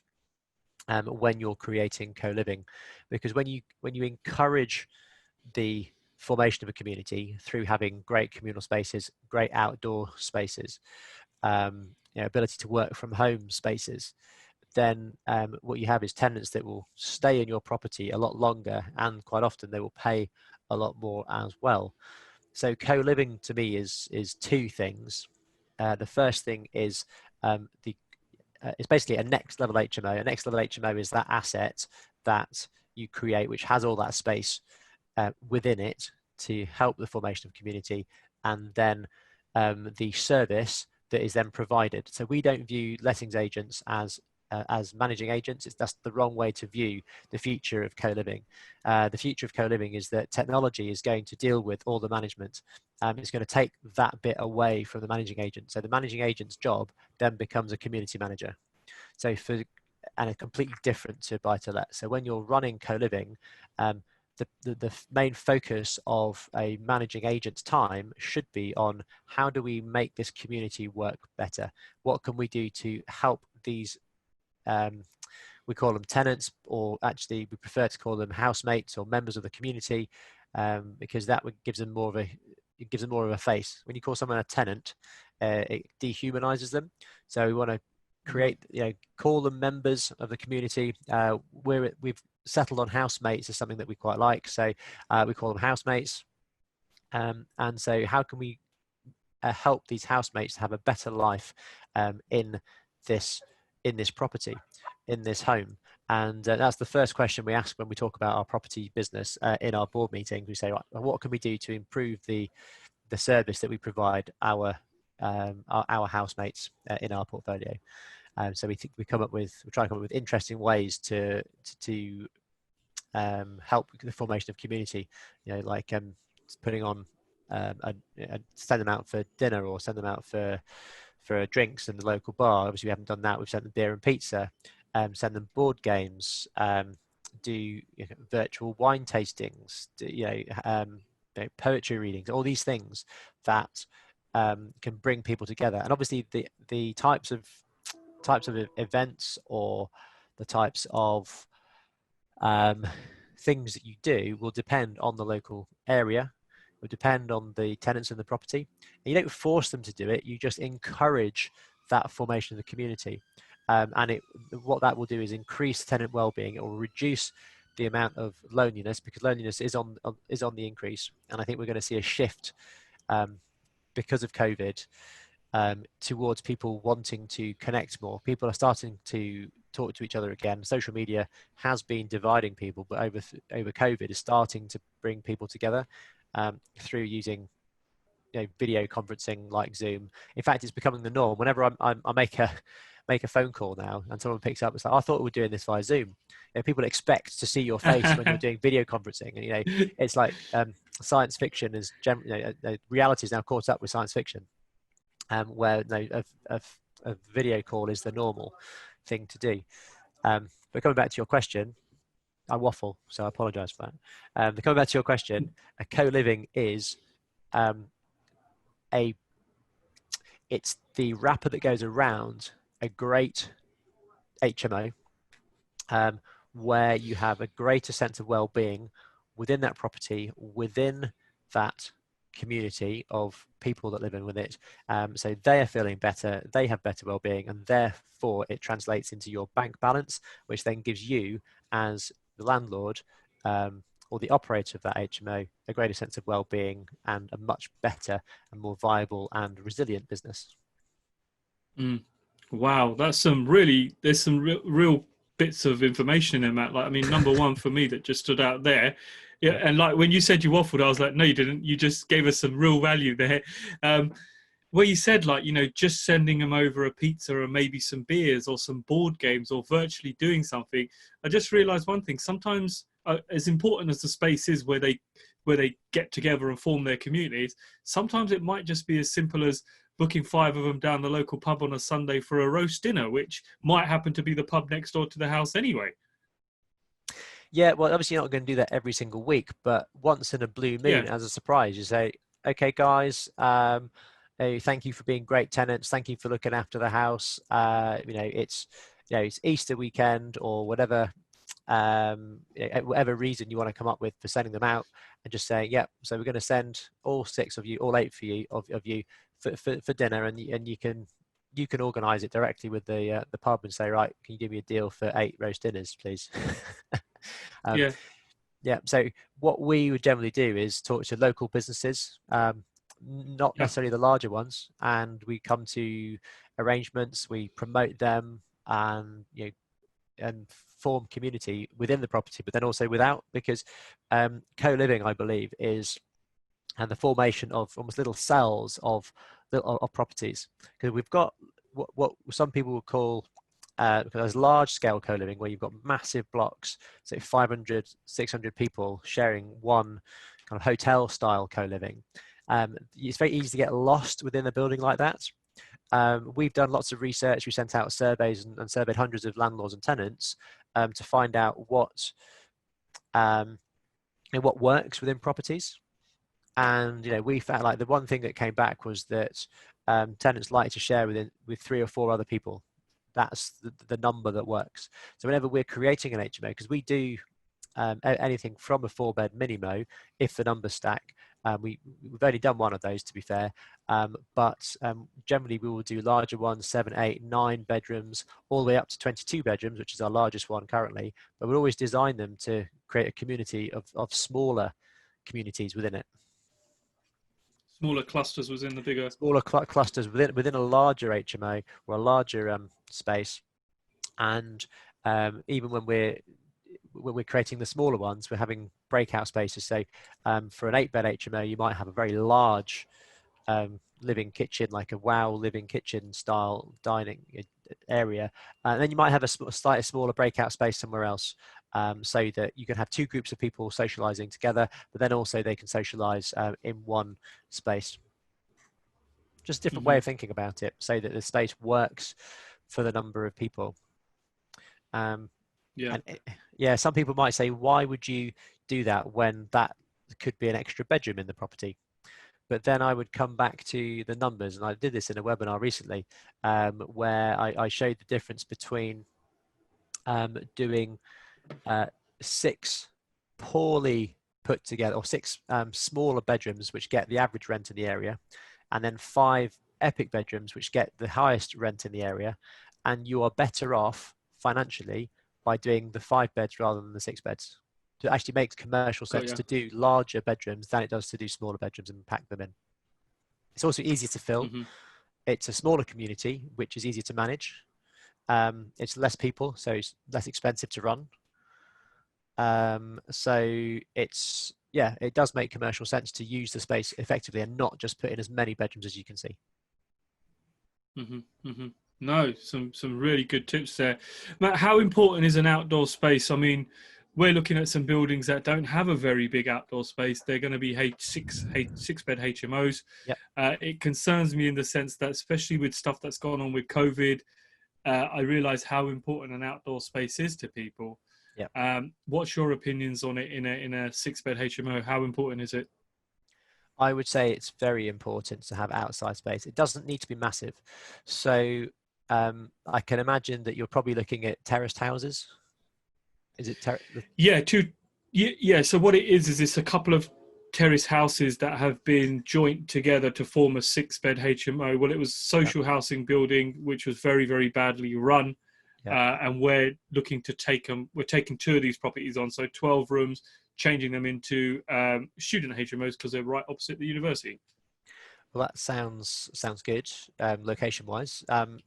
when you're creating co-living, because when you encourage the formation of a community through having great communal spaces, great outdoor spaces, ability to work from home spaces, then what you have is tenants that will stay in your property a lot longer, and quite often they will pay a lot more as well. So co-living to me is two things. The first thing is it's basically a next level HMO. A next level HMO is that asset that you create, which has all that space within it to help the formation of community, and then the service that is then provided. So we don't view lettings agents as managing agents. That's the wrong way to view the future of co-living. The future of co-living is that technology is going to deal with all the management. It's going to take that bit away from the managing agent. So the managing agent's job then becomes a community manager. So and it's completely different to buy to let. So when you're running co-living, the main focus of a managing agent's time should be on how do we make this community work better? What can we do to help these, we call them tenants, or actually we prefer to call them housemates or members of the community, because that gives them more of a face. When you call someone a tenant, it dehumanizes them. So we want to create, call them members of the community. We've settled on housemates as something that we quite like, so we call them housemates. And so how can we help these housemates to have a better life in this property, in this home? And that's the first question we ask when we talk about our property business in our board meetings. We say, right, what can we do to improve the service that we provide our housemates in our portfolio? So we try to come up with interesting ways to help the formation of community. Like putting on send them out for dinner, or send them out for drinks in the local bar. Obviously, we haven't done that. We've sent them beer and pizza. Send them board games. Do virtual wine tastings. Poetry readings. All these things that can bring people together. And obviously, the types of events, or the types of things that you do, will depend on the local area, will depend on the tenants in the property. And you don't force them to do it, you just encourage that formation of the community. And what that will do is increase tenant well-being. It will reduce the amount of loneliness, because loneliness is on the increase. And I think we're going to see a shift because of COVID towards people wanting to connect more. People are starting to talk to each other again. Social media has been dividing people, but over COVID is starting to bring people together through using video conferencing like Zoom. In fact, it's becoming the norm. Whenever I make a phone call now and someone picks up, it's like, I thought we were doing this via Zoom. People expect to see your face when you're doing video conferencing, and it's like science fiction is reality is now caught up with science fiction, where a video call is the normal thing to do. But coming back to your question, I waffle, so I apologize for that. But coming back to your question, a co-living is it's the wrapper that goes around a great HMO, where you have a greater sense of well-being within that property, within that community of people that live in with it. So they are feeling better, they have better well-being, and therefore it translates into your bank balance, which then gives you, as the landlord or the operator of that HMO, a greater sense of well-being and a much better and more viable and resilient business. Wow, there's some real bits of information in that. Like, I mean, number one for me that just stood out there. Yeah, and like when you said you waffled, I was like, no, you didn't. You just gave us some real value there. Where you said, like, just sending them over a pizza and maybe some beers or some board games or virtually doing something. I just realized one thing. Sometimes, as important as the space is where they get together and form their communities, sometimes it might just be as simple as booking 5 of them down the local pub on a Sunday for a roast dinner, which might happen to be the pub next door to the house anyway. Yeah, well, obviously you're not going to do that every single week, but once in a blue moon, as a surprise, you say, okay, guys, thank you for being great tenants. Thank you for looking after the house. It's Easter weekend, or whatever, whatever reason you want to come up with for sending them out, and just say, so we're going to send all 6 of you, all 8 of you for dinner, and you can organise it directly with the pub and say, right, can you give me a deal for 8 roast dinners, please? So what we would generally do is talk to local businesses, not necessarily the larger ones, and we come to arrangements, we promote them, and form community within the property, but then also without, because co-living, I believe, is and the formation of almost little cells of properties. Because we've got what some people would call because there's large scale co-living where you've got massive blocks, say 500, 600 people sharing one kind of hotel style co-living. It's very easy to get lost within a building like that. We've done lots of research. We sent out surveys and surveyed hundreds of landlords and tenants to find out what works within properties. And we found, like, the one thing that came back was that tenants like to share with 3 or 4 other people. That's the number that works. So whenever we're creating an HMO, because we do anything from a 4-bed mini-mo, if the numbers stack. We've only done one of those, to be fair, but generally we will do larger ones, 7, 8, 9 bedrooms, all the way up to 22 bedrooms, which is our largest one currently. But we'll always design them to create a community of smaller communities within it. Smaller clusters within the bigger. Smaller clusters within a larger HMO or a larger space. And even when we're creating the smaller ones, we're having breakout spaces. So for an 8-bed HMO, you might have a very large living kitchen, like a living kitchen style dining area. And then you might have a slightly smaller breakout space somewhere else, so that you can have 2 groups of people socializing together, but then also they can socialize in one space. Just a different way of thinking about it, so that the space works for the number of people. Yeah, some people might say, why would you do that when that could be an extra bedroom in the property? But then I would come back to the numbers, and I did this in a webinar recently, where I showed the difference between doing 6 poorly put together, or 6 smaller bedrooms which get the average rent in the area, and then 5 epic bedrooms which get the highest rent in the area. And you are better off financially by doing the 5 beds rather than the 6 beds. It actually makes commercial sense to do larger bedrooms than it does to do smaller bedrooms and pack them in. It's also easier to fill. It's a smaller community, which is easier to manage. It's less people, so it's less expensive to run. So it does make commercial sense to use the space effectively and not just put in as many bedrooms as you can see. No, some really good tips there. Matt, how important is an outdoor space? I mean, we're looking at some buildings that don't have a very big outdoor space. They're going to be 6-bed HMOs. Yep. It concerns me in the sense that, especially with stuff that's gone on with COVID, I realize how important an outdoor space is to people. Yep. What's your opinions on it in a 6-bed HMO? How important is it? I would say it's very important to have outside space. It doesn't need to be massive. So I can imagine that you're probably looking at terraced houses. Is it? So what it is it's a couple of terrace houses that have been joined together to form a 6-bed HMO. Well, it was social housing building, which was very, very badly run. And we're looking to we're taking 2 of these properties on, so 12 rooms, changing them into student HMOs because they're right opposite the university. Well, that sounds good, location wise.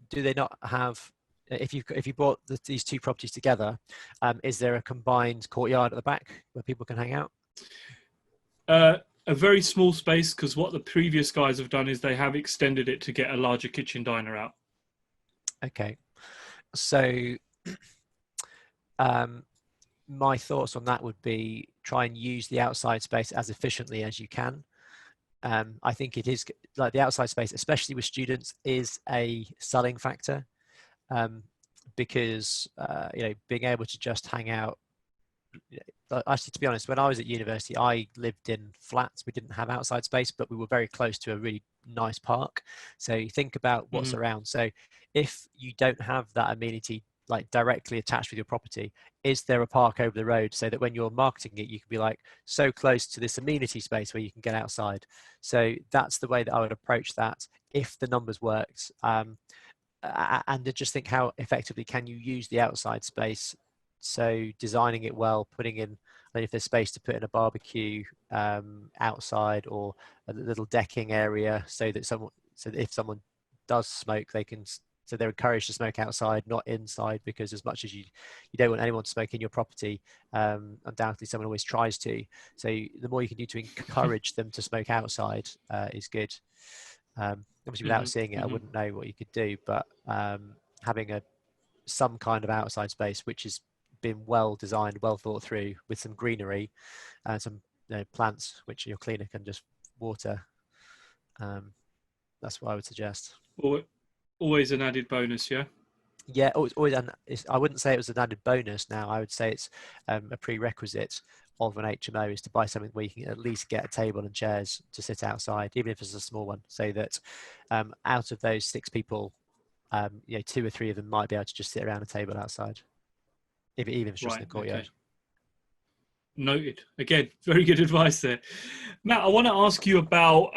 Do they not have, if you bought these 2 properties together, is there a combined courtyard at the back where people can hang out? A very small space, because what the previous guys have done is they have extended it to get a larger kitchen diner out. Okay. So my thoughts on that would be try and use the outside space as efficiently as you can. I think it is, like, the outside space, especially with students, is a selling factor, because being able to just hang out. Actually, to be honest, when I was at university, I lived in flats. We didn't have outside space, but we were very close to a really nice park. So you think about what's around. So if you don't have that amenity like directly attached with your property, is there a park over the road, so that when you're marketing it, you can be like so close to this amenity space where you can get outside? So that's the way that I would approach that if the numbers worked. And to just think, how effectively can you use the outside space? So designing it well, putting in, if there's space to put in a barbecue outside, or a little decking area, so that if someone does smoke, they can So they're encouraged to smoke outside, not inside, because as much as you don't want anyone to smoke in your property, undoubtedly someone always tries to. So the more you can do to encourage them to smoke outside is good. Obviously, without seeing it, I wouldn't know what you could do, but having some kind of outside space which has been well designed, well thought through, with some greenery and some plants which your cleaner can just water. That's what I would suggest. Always an added bonus, yeah? Yeah, always. I wouldn't say it was an added bonus now. I would say it's a prerequisite of an HMO is to buy something where you can at least get a table and chairs to sit outside, even if it's a small one, so that out of those 6 people, 2 or 3 of them might be able to just sit around a table outside, even if it's just in the courtyard. Okay. Noted. Again, very good advice there. Matt, I want to ask you about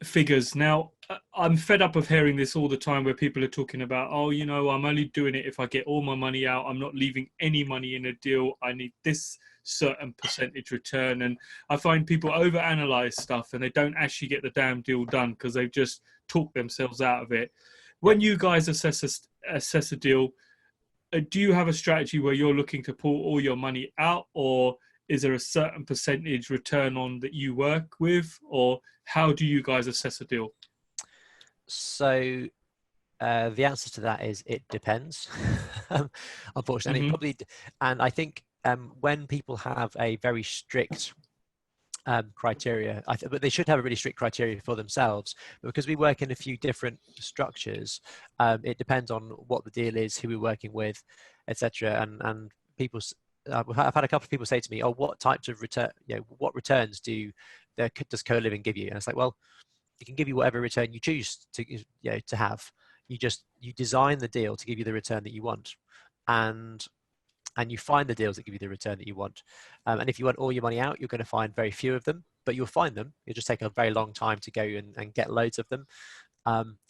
figures. Now, I'm fed up of hearing this all the time where people are talking about, oh, I'm only doing it if I get all my money out. I'm not leaving any money in a deal. I need this certain percentage return. And I find people overanalyze stuff and they don't actually get the damn deal done because they've just talked themselves out of it. When you guys assess a deal, do you have a strategy where you're looking to pull all your money out, or is there a certain percentage return on that you work with, or how do you guys assess a deal? So the answer to that is it depends. Unfortunately, probably, and I think when people have a very strict criteria, but they should have a really strict criteria for themselves. But because we work in a few different structures, it depends on what the deal is, who we're working with, etc. And people, I've had a couple of people say to me, "Oh, what types of return? What returns does co-living give you?" And it's like, well, it can give you whatever return you choose to have. You design the deal to give you the return that you want, and you find the deals that give you the return that you want. And if you want all your money out, you're going to find very few of them, but you'll find them. It'll just take a very long time to go and get loads of them.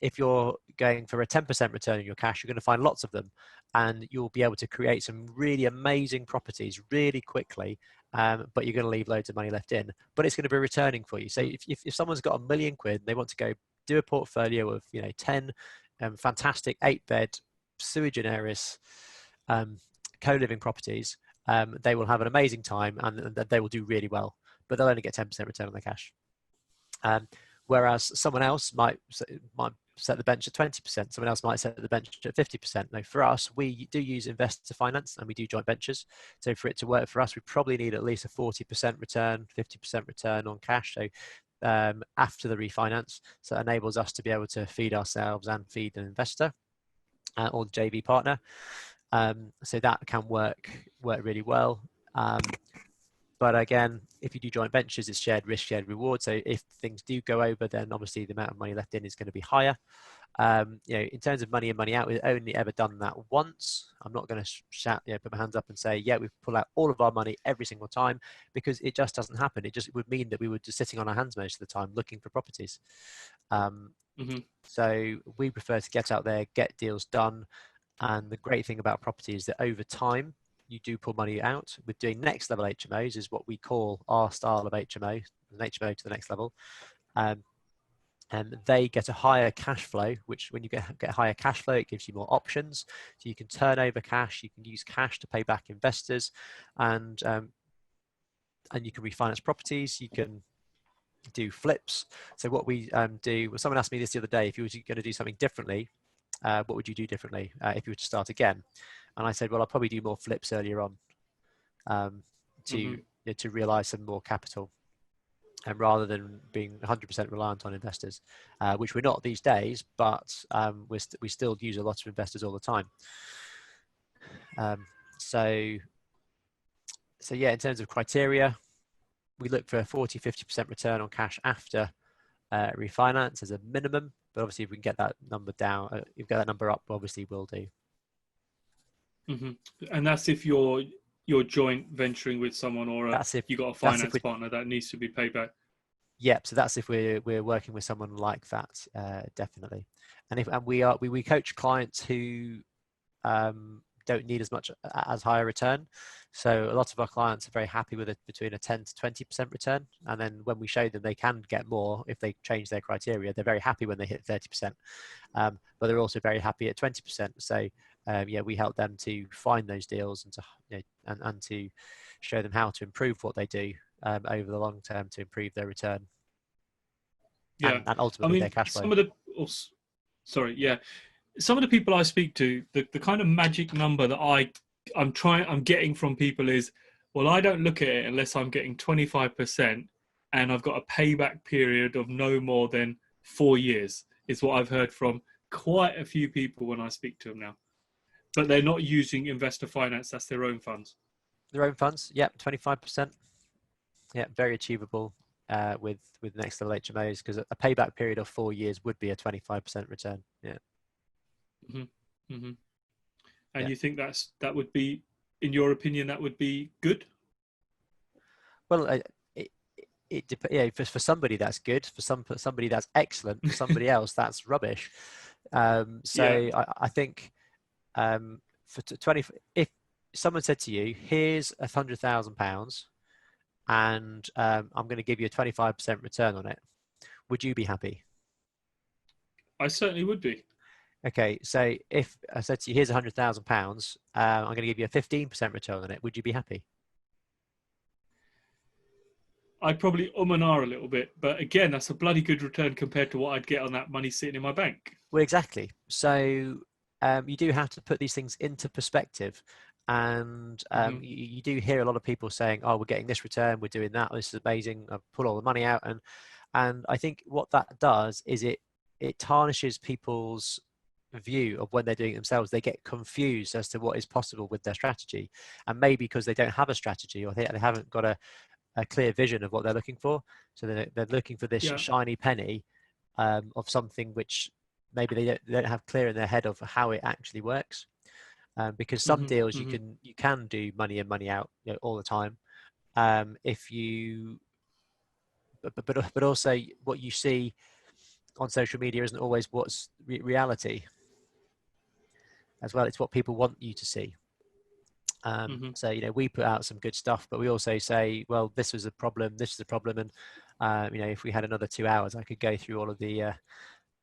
If you're going for a 10% return on your cash, you're going to find lots of them, and you'll be able to create some really amazing properties really quickly, but you're going to leave loads of money left in, but it's going to be returning for you. So if someone's got £1 million, they want to go do a portfolio of 10 fantastic 8-bed sui generis co-living properties, they will have an amazing time and they will do really well, but they'll only get 10% return on their cash. Whereas someone else might set the bench at 20%, someone else might set the bench at 50%. Now, for us, we do use investor finance and we do joint ventures. So for it to work for us, we probably need at least a 40% return, 50% return on cash. So after the refinance, so it enables us to be able to feed ourselves and feed an investor or the JV partner. So that can work really well. But again, if you do joint ventures, it's shared risk, shared reward. So if things do go over, then obviously the amount of money left in is going to be higher. In terms of money in, money out, we've only ever done that once. I'm not going to shout, put my hands up and say, yeah, we pull out all of our money every single time, because it just doesn't happen. It would mean that we were just sitting on our hands most of the time looking for properties. So we prefer to get out there, get deals done. And the great thing about property is that over time, you do pull money out. With doing next level HMOs is what we call our style of HMO, an HMO to the next level. And they get a higher cash flow, which when you get higher cash flow, it gives you more options. So you can turn over cash, you can use cash to pay back investors, and you can refinance properties, you can do flips. So what we do, well, someone asked me this the other day, if you were going to do something differently, what would you do differently if you were to start again? And I said, well, I'll probably do more flips earlier on to realize some more capital, and rather than being 100% reliant on investors, which we're not these days, but we still use a lot of investors all the time. So yeah, in terms of criteria, we look for a 40-50% return on cash after refinance as a minimum. But obviously, if we can get that number down, if we get that number up, obviously we'll do. And that's if you're joint venturing with someone, or you got a finance partner that needs to be paid back. Yep. So that's if we're working with someone like that, definitely. And we coach clients who don't need as high a return. So a lot of our clients are very happy with it between a 10 to 20% return. And then when we show them they can get more if they change their criteria, they're very happy when they hit 30%. But they're also very happy at 20%. So yeah, we help them to find those deals and to and to show them how to improve what they do over the long term to improve their return. Yeah, and ultimately their cash flow. Some of the people I speak to, the kind of magic number that I'm getting from people is, well, I don't look at it unless I'm getting 25% and I've got a payback period of no more than 4 years, is what I've heard from quite a few people when I speak to them now. But they're not using investor finance, that's their own funds. Their own funds, yeah, 25%. Yeah, very achievable with next level HMOs, because a payback period of 4 years would be a 25% return. Yeah. Mm-hmm. Mm-hmm. And you think that would be, in your opinion, that would be good? Well, for somebody that's good, for somebody that's excellent, for somebody else that's rubbish. I think if someone said to you, here's £100,000 and I'm going to give you a 25% return on it, would you be happy? I certainly would be. Okay, so if I said to you, here's £100,000, I'm going to give you a 15% return on it, would you be happy? I'd probably and ah a little bit, but again, that's a bloody good return compared to what I'd get on that money sitting in my bank. Well, exactly. So you do have to put these things into perspective. And you do hear a lot of people saying, oh, we're getting this return, we're doing that, this is amazing, I've put all the money out. And I think what that does is it tarnishes people's view of when they're doing it themselves. They get confused as to what is possible with their strategy. And maybe because they don't have a strategy, or they haven't got a clear vision of what they're looking for. So they're looking for this shiny penny of something which maybe they don't have clear in their head of how it actually works. Because some deals you can do money in, money out, all the time. If you, but also what you see on social media isn't always what's reality as well. It's what people want you to see. So we put out some good stuff, but we also say, well, this was a problem, this is a problem, and if we had another 2 hours, I could go through all of the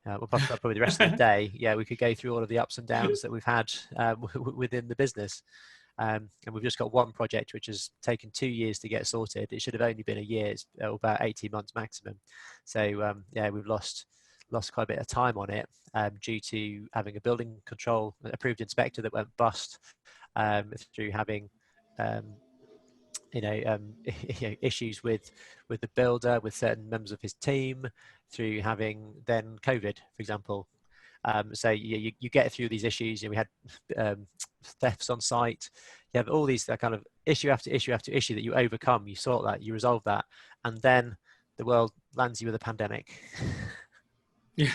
probably the rest of the day. Yeah, we could go through all of the ups and downs that we've had within the business. And we've just got one project which has taken 2 years to get sorted. It should have only been a year, about 18 months maximum. So we've lost quite a bit of time on it due to having a building control approved inspector that went bust, through having issues with the builder, with certain members of his team, through having then COVID, for example. So you get through these issues. We had thefts on site. You have all these kind of issue after issue after issue that you overcome. You sort that, you resolve that, and then the world lands you with a pandemic. Yeah.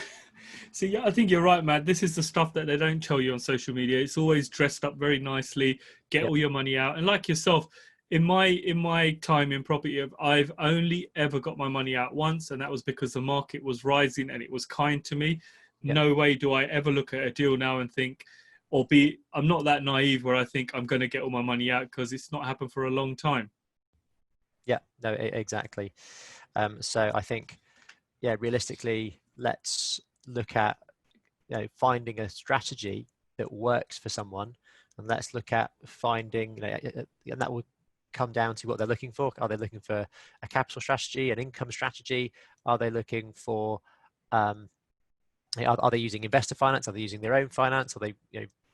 See, I think you're right, Matt. This is the stuff that they don't tell you on social media. It's always dressed up very nicely, get all your money out. And like yourself, in my time in property, I've only ever got my money out once, and that was because the market was rising and it was kind to me. No way do I ever look at a deal now and think, I'm not that naive where I think I'm going to get all my money out, because it's not happened for a long time. Yeah, no, exactly. So I think, realistically, let's look at finding a strategy that works for someone, and let's look at finding, and that will come down to what they're looking for. Are they looking for a capital strategy, an income strategy? Are they looking for are they using investor finance? Are they using their own finance? Are they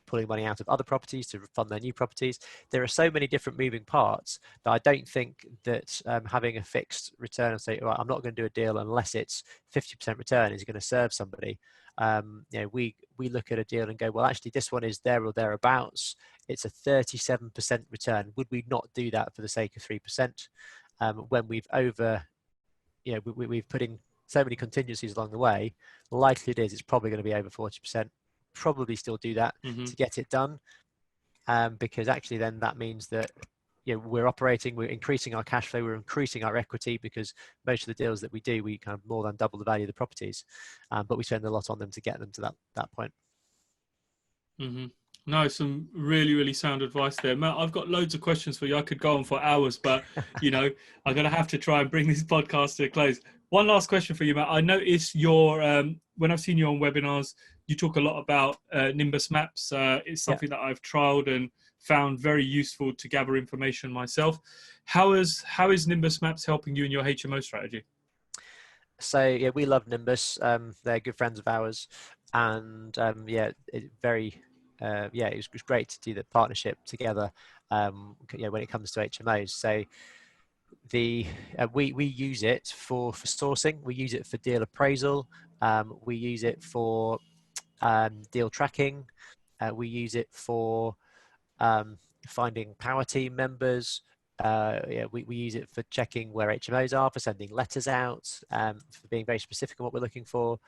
pulling money out of other properties to fund their new properties? There are so many different moving parts that I don't think that having a fixed return and say, right, I'm not going to do a deal unless it's 50% return is going to serve somebody. We look at a deal and go, well, actually this one is there or thereabouts. It's a 37% return. Would we not do that for the sake of 3%? When we've we've put in so many contingencies along the way, likely it is it's probably going to be over 40%. Probably still do that to get it done, because actually then that means that we're increasing our cash flow, we're increasing our equity, because most of the deals that we do, we kind of more than double the value of the properties, but we spend a lot on them to get them to that point. No, some really, really sound advice there, Matt. I've got loads of questions for you. I could go on for hours, but I'm going to have to try and bring this podcast to a close. One last question for you, Matt. I noticed your when I've seen you on webinars, you talk a lot about Nimbus maps. It's Yeah. something that I've trialed and found very useful to gather information myself. How is Nimbus maps helping you in your HMO strategy? So yeah, we love Nimbus. They're good friends of ours, and yeah, it was great to do the partnership together. When it comes to HMOs, so we use it for sourcing. We use it for deal appraisal. We use it for deal tracking. We use it for finding power team members. We use it for checking where HMOs are, for sending letters out, for being very specific on what we're looking for.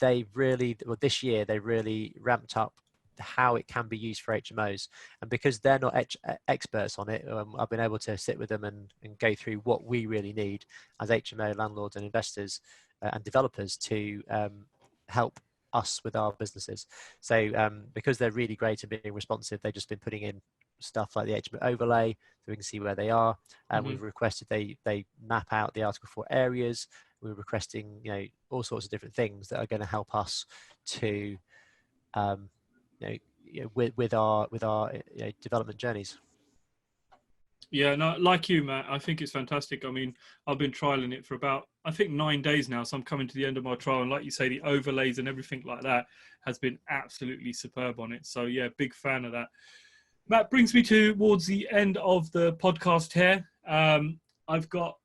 This year they really ramped up how it can be used for HMOs, and because they're not experts on it, I've been able to sit with them and go through what we really need as HMO landlords and investors and developers to help us with our businesses. So because they're really great at being responsive, they've just been putting in stuff like the HMO overlay so we can see where they are. We've requested they map out the Article 4 areas. We're requesting all sorts of different things that are going to help us to with our development journeys. Yeah, no, like you, Matt, I think it's fantastic. I mean, I've been trialing it for about, I think, 9 days now. So I'm coming to the end of my trial. And like you say, the overlays and everything like that has been absolutely superb on it. So yeah, big fan of that. Matt, brings me towards the end of the podcast here. I've got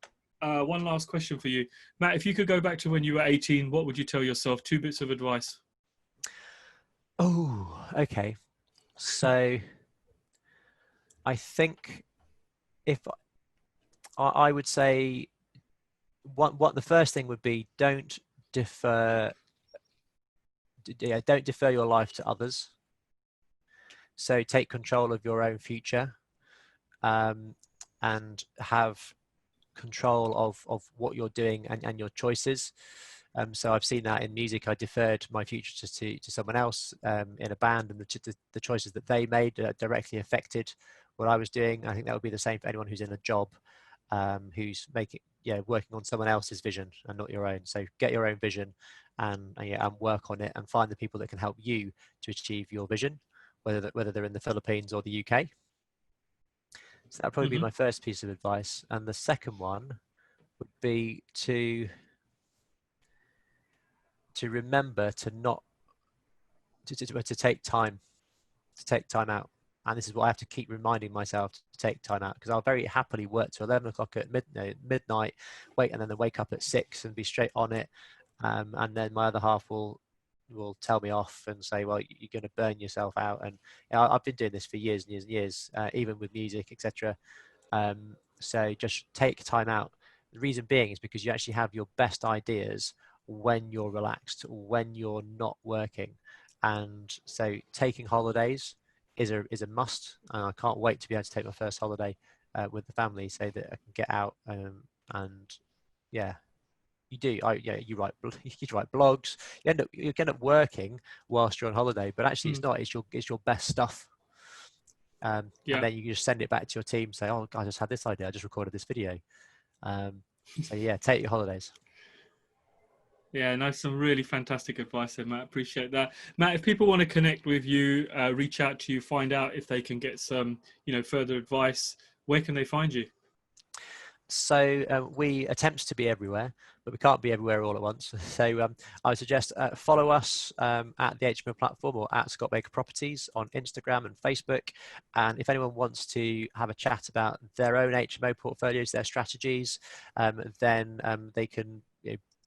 one last question for you. Matt, if you could go back to when you were 18, what would you tell yourself? 2 bits of advice. Oh, okay. So I think if I would say what the first thing would be, don't defer your life to others. So take control of your own future, and have control of what you're doing and your choices. So I've seen that in music. I deferred my future to someone else in a band, and the choices that they made directly affected what I was doing. I think that would be the same for anyone who's in a job, who's working on someone else's vision and not your own. So get your own vision and work on it, and find the people that can help you to achieve your vision, whether they're in the Philippines or the UK. So that would probably be my first piece of advice. And the second one would be to remember to take time out. And this is what I have to keep reminding myself, to take time out, because I'll very happily work to 11 o'clock at midnight, and then wake up at 6 and be straight on it. And then my other half will tell me off and say, well, you're going to burn yourself out. And I've been doing this for years and years and years, even with music, etc. So just take time out. The reason being is because you actually have your best ideas when you're relaxed, when you're not working. And so taking holidays is a must, and I can't wait to be able to take my first holiday with the family, so that I can get out. And yeah, you do. You write blogs. You end up working whilst you're on holiday, but actually it's not. It's your best stuff. And then you just send it back to your team. Say, oh, I just had this idea. I just recorded this video. So yeah, take your holidays. Yeah, nice. Some really fantastic advice there, Matt. Appreciate that. Matt, if people want to connect with you, reach out to you, find out if they can get some, further advice, where can they find you? So we attempt to be everywhere, but we can't be everywhere all at once. So I would suggest follow us at the HMO platform, or at Scott Baker Properties on Instagram and Facebook. And if anyone wants to have a chat about their own HMO portfolios, their strategies, then they can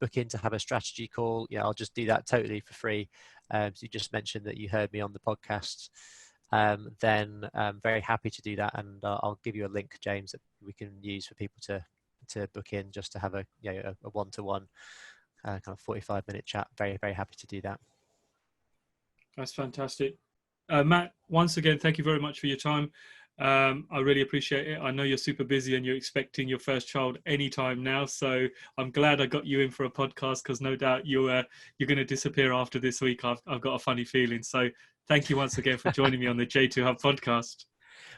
book in to have a strategy call. I'll just do that totally for free. So you just mentioned that you heard me on the podcast. Then I'm very happy to do that, and I'll give you a link, James, that we can use for people to book in, just to have a one-to-one kind of 45-minute chat. Very, very happy to do that. That's fantastic. Matt, once again, thank you very much for your time. I really appreciate it. I know you're super busy and you're expecting your first child anytime now, so I'm glad I got you in for a podcast, because no doubt you're going to disappear after this week. I've got a funny feeling. So thank you once again for joining me on the J2 Hub podcast.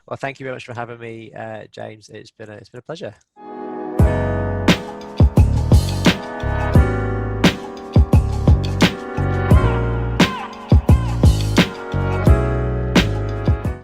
Well, thank you very much for having me, James. It's been a pleasure.